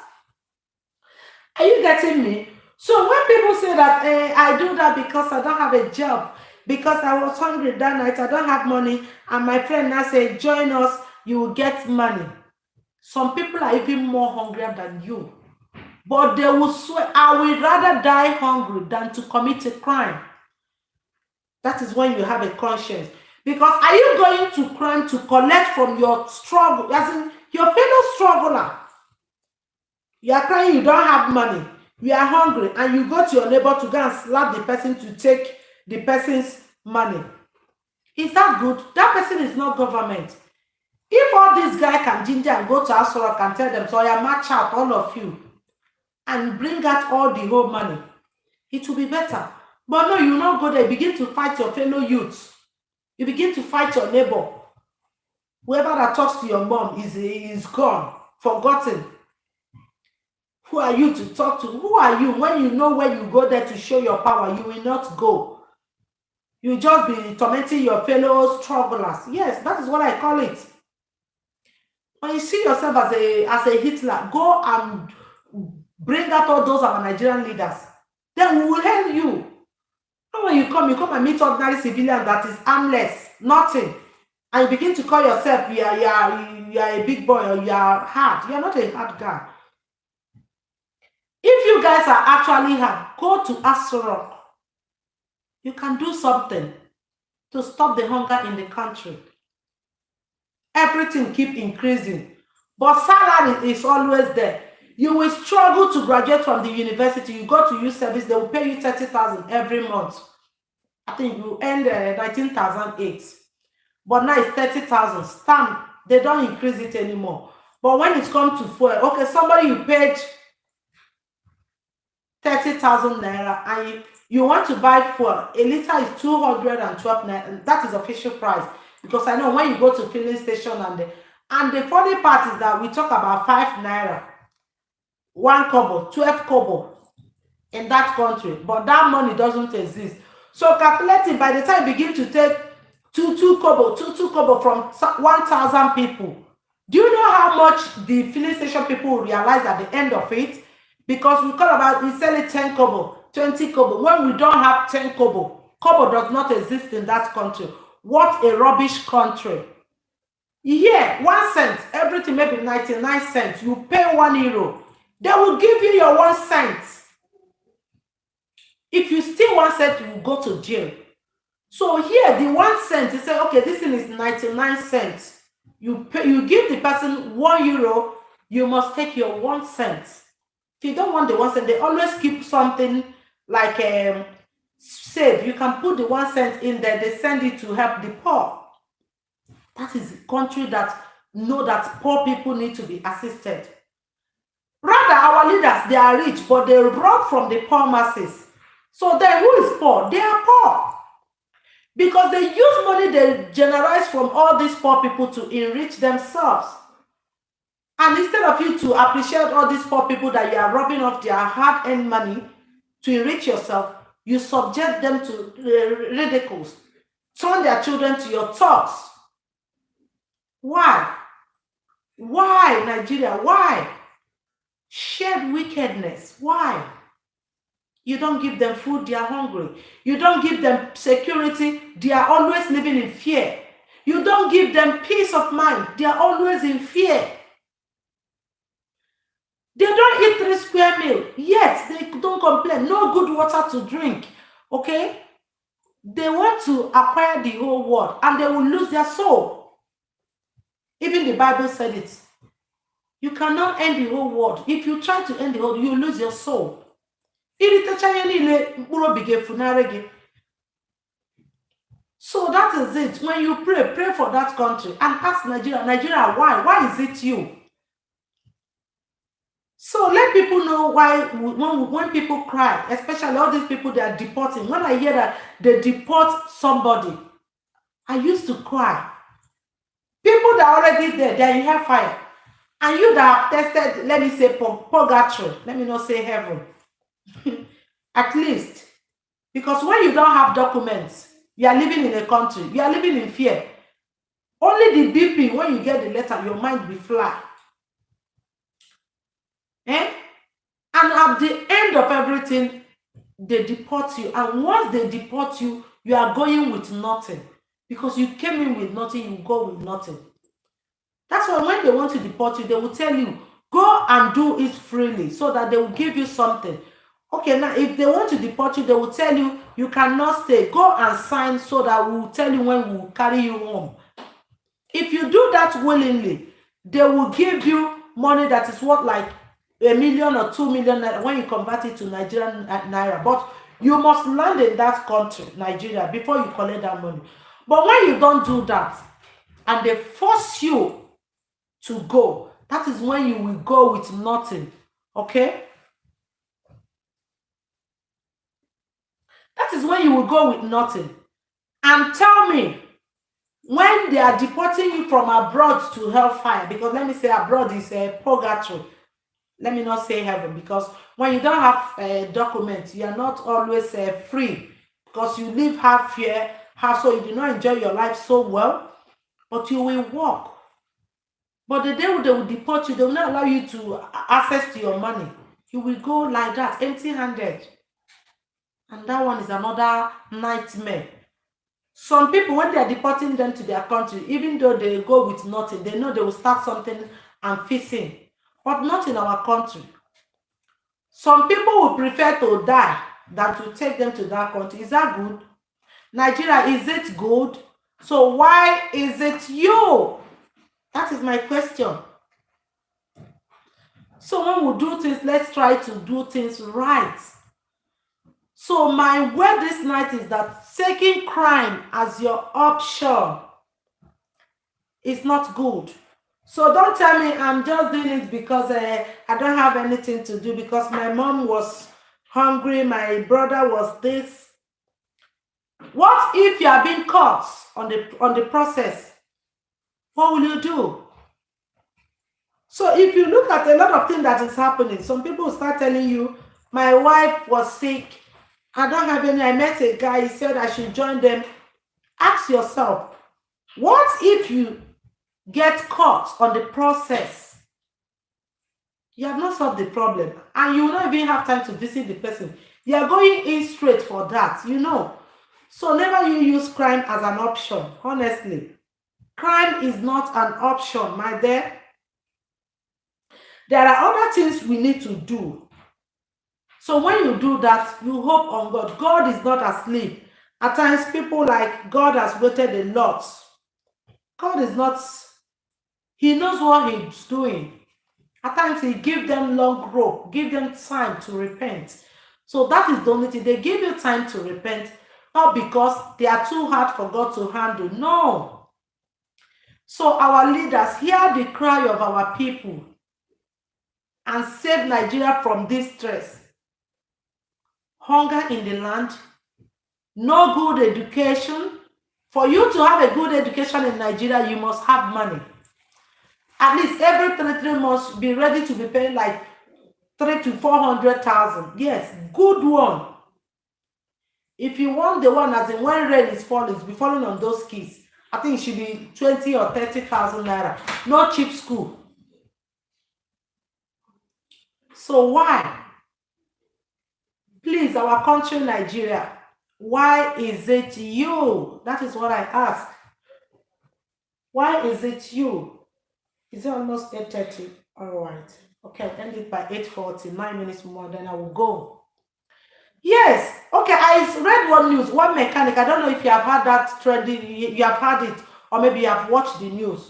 Are you getting me? So when people say that I do that because I don't have a job, because I was hungry that night, I don't have money, and my friend now say, join us, you will get money. Some people are even more hungrier than you. But they will swear, I would rather die hungry than to commit a crime. That is when you have a conscience. Because are you going to crime to collect from your struggle, as in your fellow struggler? You are crying, you don't have money, you are hungry, and you go to your neighbor to go and slap the person to take the person's money. Is that good? That person is not government. If all these guys can ginger and go to Aso Rock and tell them, so I match out all of you and bring out all the whole money, it will be better. But no, you not go there, begin to fight your fellow youths. You begin to fight your neighbor. Whoever that talks to your mom is gone, forgotten. Who are you to talk to? Who are you? When you know where you go there to show your power, you will not go. You just be tormenting your fellow strugglers. Yes, that is what I call it. When you see yourself as a Hitler, go and bring out all those our Nigerian leaders. Then we will help you. And when you come and meet ordinary civilian that is armless, nothing, and you begin to call yourself, you are a big boy or you are hard. You are not a hard guy. If you guys are actually hard, go to Aso Rock. You can do something to stop the hunger in the country. Everything keep increasing, but salary is always there. You will struggle to graduate from the university. You go to youth service, they will pay you 30,000 every month. I think you earn 19,008, but now it's 30,000. Stamp, they don't increase it anymore. But when it comes to fuel, okay, somebody you paid 30,000 naira and you want to buy fuel, a liter is 212 naira, and that is official price. Because I know when you go to filling station and the funny part is that we talk about 5 naira, 1 kobo, 12 kobo in that country, but that money doesn't exist. So calculating, by the time you begin to take 2 kobo from 1,000 people, do you know how much the filling station people will realize at the end of it? Because we call about, we sell it 10 kobo, 20 kobo. When we don't have 10 kobo, kobo does not exist in that country. What a rubbish country. Here, 1 cent, everything maybe 99 cents. You pay €1. They will give you your 1 cent. If you steal 1 cent, you will go to jail. So here, the 1 cent, you say, okay, this thing is 99 cents. You give the person €1, you must take your 1 cent. If you don't want the 1 cent, they always keep something like save. You can put the 1 cent in there, they send it to help the poor. That is a country that know that poor people need to be assisted. Rather, our leaders, they are rich, but they rob from the poor masses. So then who is poor? They are poor. Because they use money they generate from all these poor people to enrich themselves. And instead of you to appreciate all these poor people that you are robbing off their hard-earned money to enrich yourself, you subject them to ridicules. Turn their children to your thugs. Why? Why, Nigeria? Why? Shared wickedness. Why? You don't give them food, they are hungry. You don't give them security, they are always living in fear. You don't give them peace of mind, they are always in fear. They don't eat 3 square meals, yet they don't complain. No good water to drink, okay? They want to acquire the whole world and they will lose their soul. Even the Bible said it. You cannot end the whole world. If you try to end the whole, you lose your soul. So that is it. When you pray for that country and ask Nigeria, why? Why is it you? So let people know why when people cry, especially all these people they are deporting. When I hear that they deport somebody, I used to cry. People that are already there, they're in hellfire. And you that have tested, let me say purgatory, let me not say heaven. At least. Because when you don't have documents, you are living in a country, you are living in fear. Only the BP, when you get the letter, your mind will fly. And at the end of everything, they deport you. And once they deport you, you are going with nothing. Because you came in with nothing, you go with nothing. That's why when they want to deport you, they will tell you, go and do it freely so that they will give you something. Okay, now if they want to deport you, they will tell you, you cannot stay. Go and sign so that we will tell you when we will carry you home. If you do that willingly, they will give you money that is worth like 1 million or 2 million when you convert it to Nigerian naira. But you must land in that country, Nigeria, before you collect that money. But when you don't do that, and they force you to go, that is when you will go with nothing. Okay? That is when you will go with nothing. And tell me, when they are deporting you from abroad to hellfire, because let me say abroad is a purgatory. Let me not say heaven, because when you don't have documents, you are not always free, because you live half fear, half so you do not enjoy your life so well, but you will walk. But the day they will deport you, they will not allow you to access to your money. You will go like that, empty-handed. And that one is another nightmare. Some people, when they are deporting them to their country, even though they go with nothing, they know they will start something and fixing. But not in our country. Some people would prefer to die than to take them to that country. Is that good? Nigeria, is it good? So why is it you? That is my question. So when we do things, let's try to do things right. So my word this night is that taking crime as your option is not good. So don't tell me I'm just doing it because I don't have anything to do, because my mom was hungry, my brother was this. What if you are being caught on the process? What will you do? So if you look at a lot of things that is happening, some people start telling you, my wife was sick, I don't have any, I met a guy, he said I should join them. Ask yourself, what if you get caught on the process? You have not solved the problem, and you will not even have time to visit the person. You are going in straight for that, you know. So never you use crime as an option, honestly. Crime is not an option, my dear. There are other things we need to do. So when you do that, you hope on God. God is not asleep. At times, people like, God has waited a lot. God is not, he knows what he's doing. At times, he gives them long rope, give them time to repent. So that is the only thing. They give you time to repent, not because they are too hard for God to handle. No. So our leaders, hear the cry of our people and save Nigeria from this stress. Hunger in the land, no good education. For you to have a good education in Nigeria, you must have money. At least every 3 months, be ready to be paying like 300,000 to 400,000. Yes, good one. If you want the one as in when rain is falling, be falling on those kids, I think it should be 20 or 30,000 naira. No cheap school. So why? Please, our country, Nigeria, why is it you? That is what I ask. Why is it you? Is it almost 8:30? All right. Okay, I'll end it by 8:40, 9 minutes more, then I will go. Yes. Okay, I read one news, one mechanic. I don't know if you have had that trending, you have had it, or maybe you have watched the news.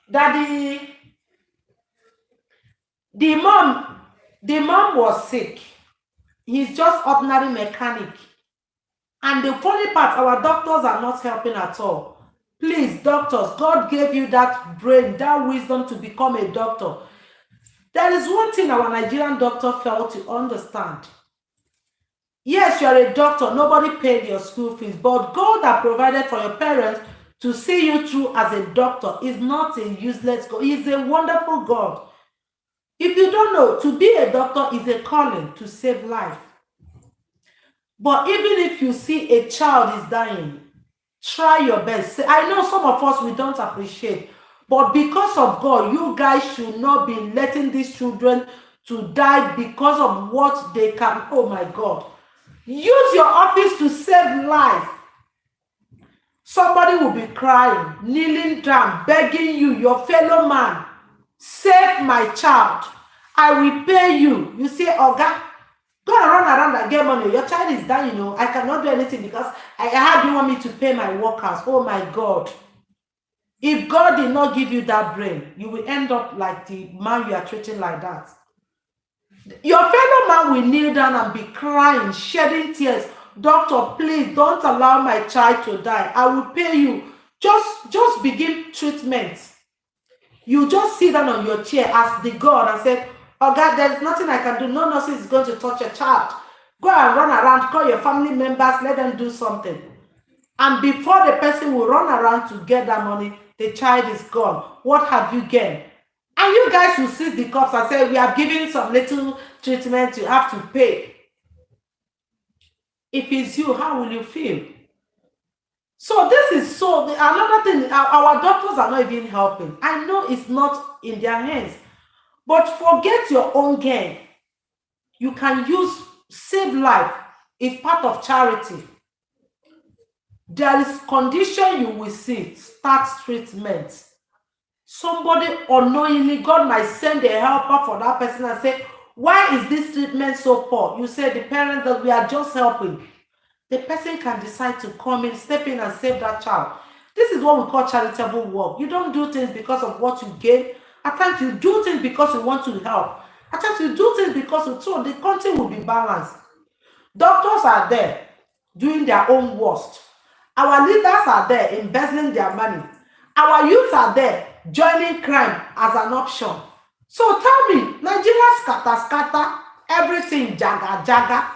That the mom was sick. He's just ordinary mechanic. And the funny part, our doctors are not helping at all. Please, doctors, God gave you that brain, that wisdom to become a doctor. There is one thing our Nigerian doctor failed to understand. Yes, you are a doctor, nobody paid your school fees, but God has provided for your parents to see you through as a doctor. Is not a useless God. He's a wonderful God. If you don't know, to be a doctor is a calling to save life. But even if you see a child is dying, try your best. I know some of us, we don't appreciate, but because of God, you guys should not be letting these children to die because of what they can. Oh my God. Use your office to save life. Somebody will be crying, kneeling down, begging you, your fellow man, save my child. I will pay you. You say, Oga, go and run around and get money. Your child is dying, you know. I cannot do anything because how do you want me to pay my workers? Oh my God. If God did not give you that brain, you will end up like the man you are treating like that. Your fellow man will kneel down and be crying, shedding tears. Doctor, please don't allow my child to die. I will pay you. Just begin treatment. You just sit down on your chair, ask the God and say, oh God, there's nothing I can do. No nurse is going to touch a child. Go and run around, call your family members, let them do something. And before the person will run around to get that money, the child is gone. What have you gained? And you guys will seize the cops and say, we are giving some little treatment, you have to pay. If it's you, how will you feel? So this is another thing, our doctors are not even helping. I know it's not in their hands, but forget your own gain. You can save life. It's part of charity. There is condition you will see, start treatment. Somebody unknowingly, God might send a helper for that person and say, Why is this treatment so poor? You say the parents that we are just helping. The person can decide to come in, step in and save that child. This is what we call charitable work. You don't do things because of what you gain. At times you do things because you want to help. At times you do things because you thought the country will be balanced. Doctors are there doing their own worst. Our leaders are there embezzling their money. Our youths are there joining crime as an option. So tell me, Nigeria scatter, everything jaga.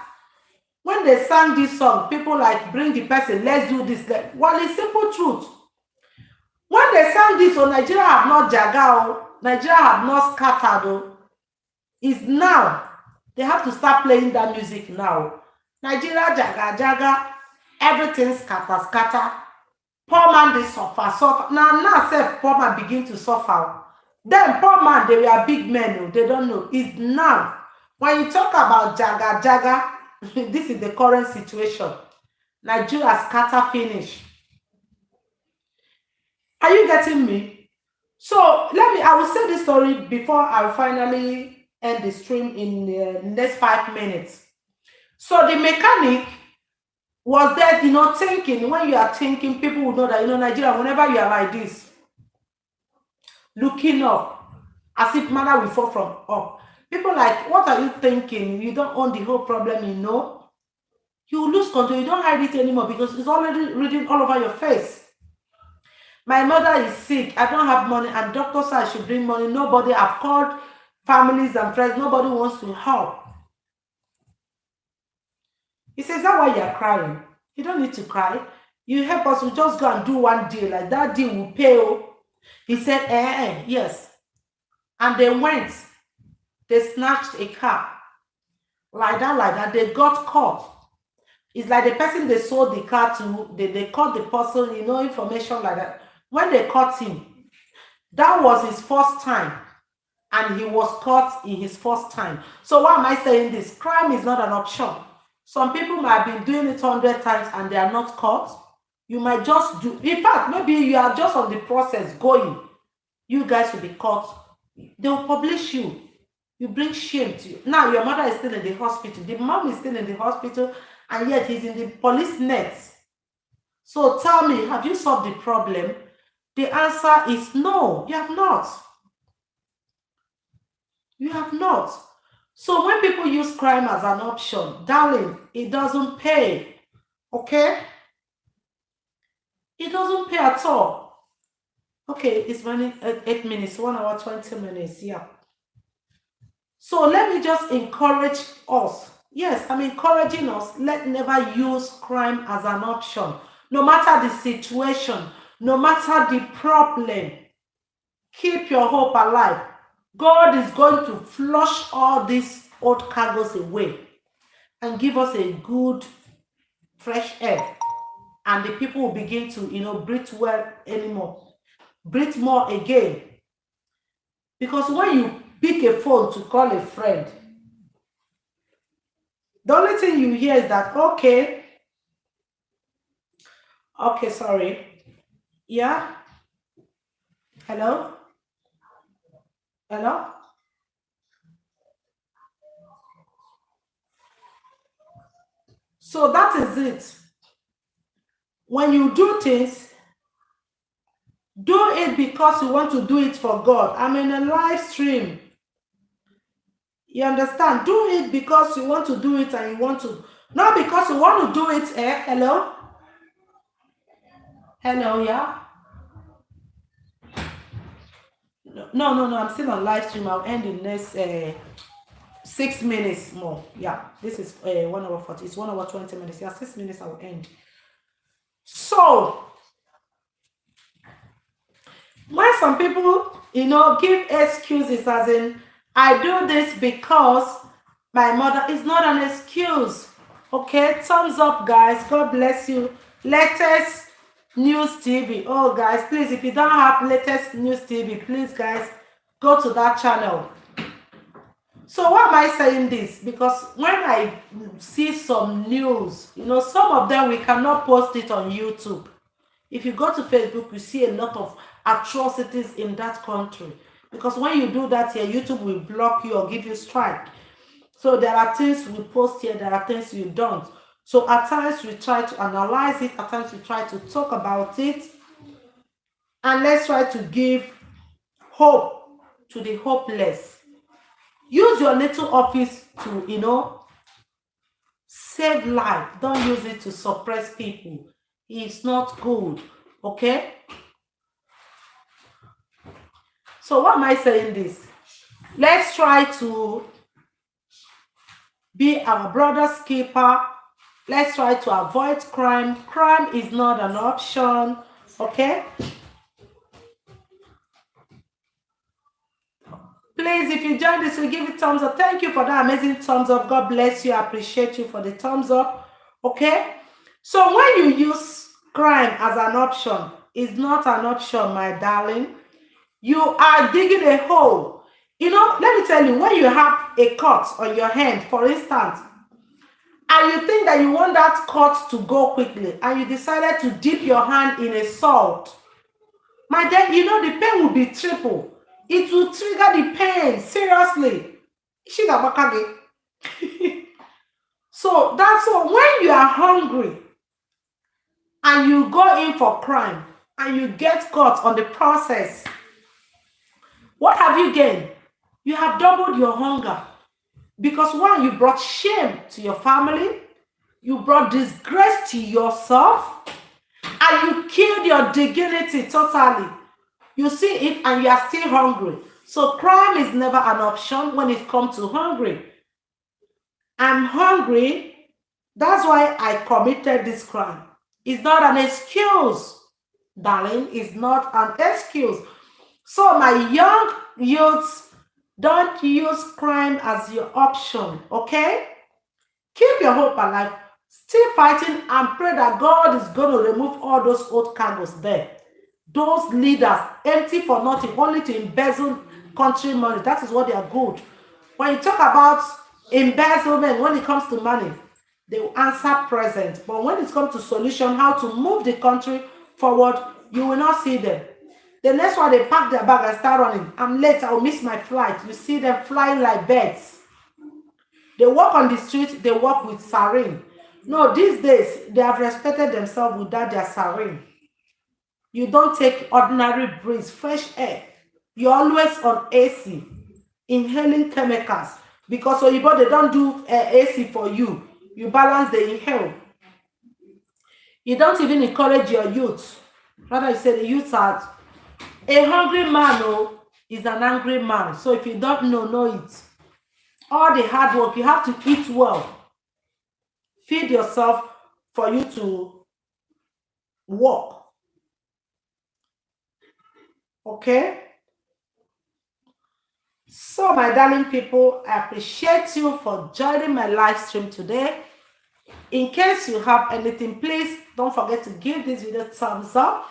When they sang this song, people like bring the person, let's do this. Well, it's simple truth. When they sang this, Nigeria have not jaga, Nigeria have not scattered. It's now. They have to start playing that music now. Nigeria jaga, everything scatter. Poor man, they suffer. Now, self, poor man begin to suffer. Then, poor man, they were big men. They don't know. It's now. When you talk about jaga, this is the current situation. Nigeria scatter finish. Are you getting me? So, I will say this story before I finally end the stream in the next 5 minutes. So, the mechanic was there, thinking. When you are thinking, people will know that, Nigeria, whenever you are like this, looking up, as if manna will fall from up. People like, what are you thinking? You don't own the whole problem, You lose control. You don't hide it anymore because it's already reading all over your face. My mother is sick. I don't have money, and doctor said I should bring money. Nobody, I've called families and friends. Nobody wants to help. He says, is that why you're crying? You don't need to cry. You help us, we just go and do one deal. Like that deal will pay. He said, yes. And they went. They snatched a car. Like that. They got caught. It's like the person they sold the car to, they caught the person, information like that. When they caught him, that was his first time. And he was caught in his first time. So why am I saying this? Crime is not an option. Some people might have been doing it 100 times and they are not caught. You might just do, in fact, maybe you are just on the process going. You guys will be caught. They will publish you. You bring shame to you. Now your mother is still in the hospital. The mom is still in the hospital, and yet he's in the police net. So tell me, have you solved the problem? The answer is no, you have not. You have not. So when people use crime as an option, darling, it doesn't pay. Okay? It doesn't pay at all. Okay, it's running 8 minutes, 1 hour, 20 minutes. Yeah. So let me just encourage us. Yes, I'm encouraging us. Let's never use crime as an option. No matter the situation, no matter the problem, keep your hope alive. God is going to flush all these old cargoes away and give us a good, fresh air. And the people will begin to, breathe well anymore. Breathe more again. Because when you pick a phone to call a friend, the only thing you hear is that, okay, sorry. Yeah? Hello? Hello? So that is it. When you do things, do it because you want to do it for God. I'm in a live stream. You understand? Do it because you want to do it and you want to, not because you want to do it. Hello? Hello, yeah? No, I'm still on live stream. I'll end in the next 6 minutes more. Yeah, this is 1 hour 40. It's 1 hour 20 minutes. Yeah, 6 minutes I will end. So, when some people, give excuses as in, I do this because my mother, is not an excuse. Okay, thumbs up, guys. God bless you. Latest News TV. Oh, guys, please, if you don't have Latest News TV, please, guys, go to that channel. So why am I saying this? Because when I see some news, some of them we cannot post it on YouTube. If you go to Facebook, you see a lot of atrocities in that country. Because when you do that here, YouTube will block you or give you strike. So there are things we post here, there are things you don't. So at times we try to analyze it, at times we try to talk about it, and let's try to give hope to the hopeless. Use your little office to, save life. Don't use it to suppress people. It's not good, okay? So why am I saying this? Let's try to be our brother's keeper. Let's try to avoid crime. Crime is not an option, okay? Please, if you join this, we give it thumbs up. Thank you for that amazing thumbs up. God bless you. I appreciate you for the thumbs up, okay? So when you use crime as an option, it's not an option, my darling. You are digging a hole. Let me tell you, when you have a cut on your hand, for instance, and you think that you want that cut to go quickly, and you decided to dip your hand in a salt, my dear, the pain will be triple. It will trigger the pain, seriously. So that's all. When you are hungry and you go in for crime and you get caught on the process, what have you gained? You have doubled your hunger. Because one, you brought shame to your family, you brought disgrace to yourself, and you killed your dignity totally. You see it and you are still hungry. So crime is never an option when it comes to hungry. I'm hungry, that's why I committed this crime. It's not an excuse, darling. It's not an excuse. So my young youths, don't use crime as your option, okay? Keep your hope alive. Still fighting and pray that God is going to remove all those old cargoes there. Those leaders, empty for nothing, only to embezzle country money. That is what they are good. When you talk about embezzlement, when it comes to money, they will answer present. But when it comes to solution, how to move the country forward, you will not see them. The next one, they pack their bag and start running. I'm late, I'll miss my flight. You see them flying like birds. They walk on the street, they walk with siren. No, these days, they have respected themselves without their siren. You don't take ordinary breeze, fresh air. You're always on AC, inhaling chemicals. Because Oyibo, they don't do AC for you. You balance the inhale. You don't even encourage your youth. Rather, you say the youth are a hungry man is an angry man. So if you don't know it. All the hard work, you have to eat well. Feed yourself for you to work. Okay? So, my darling people, I appreciate you for joining my live stream today. In case you have anything, please don't forget to give this video a thumbs up.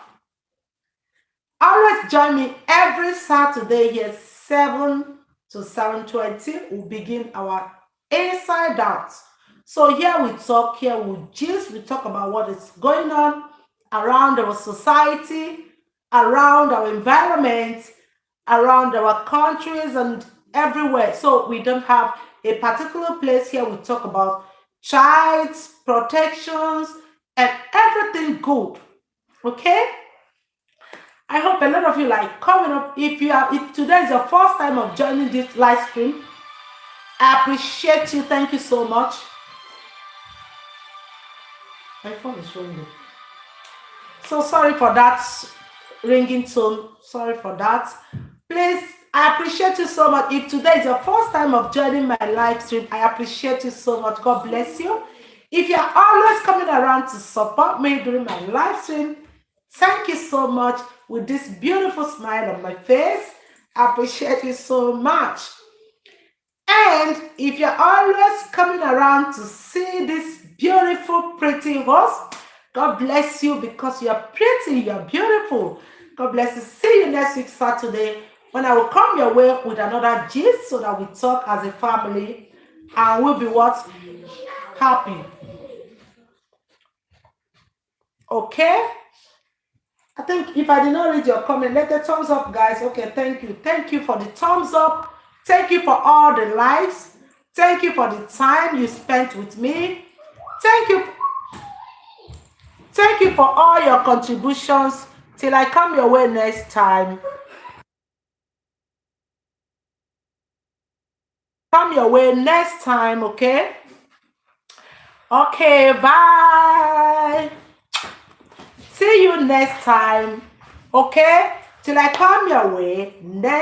Always join me every Saturday here, 7 to 7:20. We'll begin our Inside Out. So here we talk, here we gist, we talk about what is going on around our society, around our environment, around our countries and everywhere. So we don't have a particular place here. We talk about child protections and everything good. Okay? I hope a lot of you like coming up. If today is your first time of joining this live stream, I appreciate you. Thank you so much. My phone is ringing. So sorry for that ringing tone. Sorry for that. Please, I appreciate you so much. If today is your first time of joining my live stream, I appreciate you so much. God bless you. If you're always coming around to support me during my live stream, thank you so much with this beautiful smile on my face. I appreciate you so much. And if you're always coming around to see this beautiful, pretty host, God bless you because you're pretty, you're beautiful. God bless you. See you next week, Saturday, when I will come your way with another gist so that we talk as a family and we'll be what? Happy. Okay? I think if I did not read your comment, let the thumbs up, guys. Okay, thank you. Thank you for the thumbs up. Thank you for all the likes. Thank you for the time you spent with me. Thank you. Thank you for all your contributions. Till I come your way next time. Come your way next time, okay? Okay, bye. See you next time, okay? Till I come your way next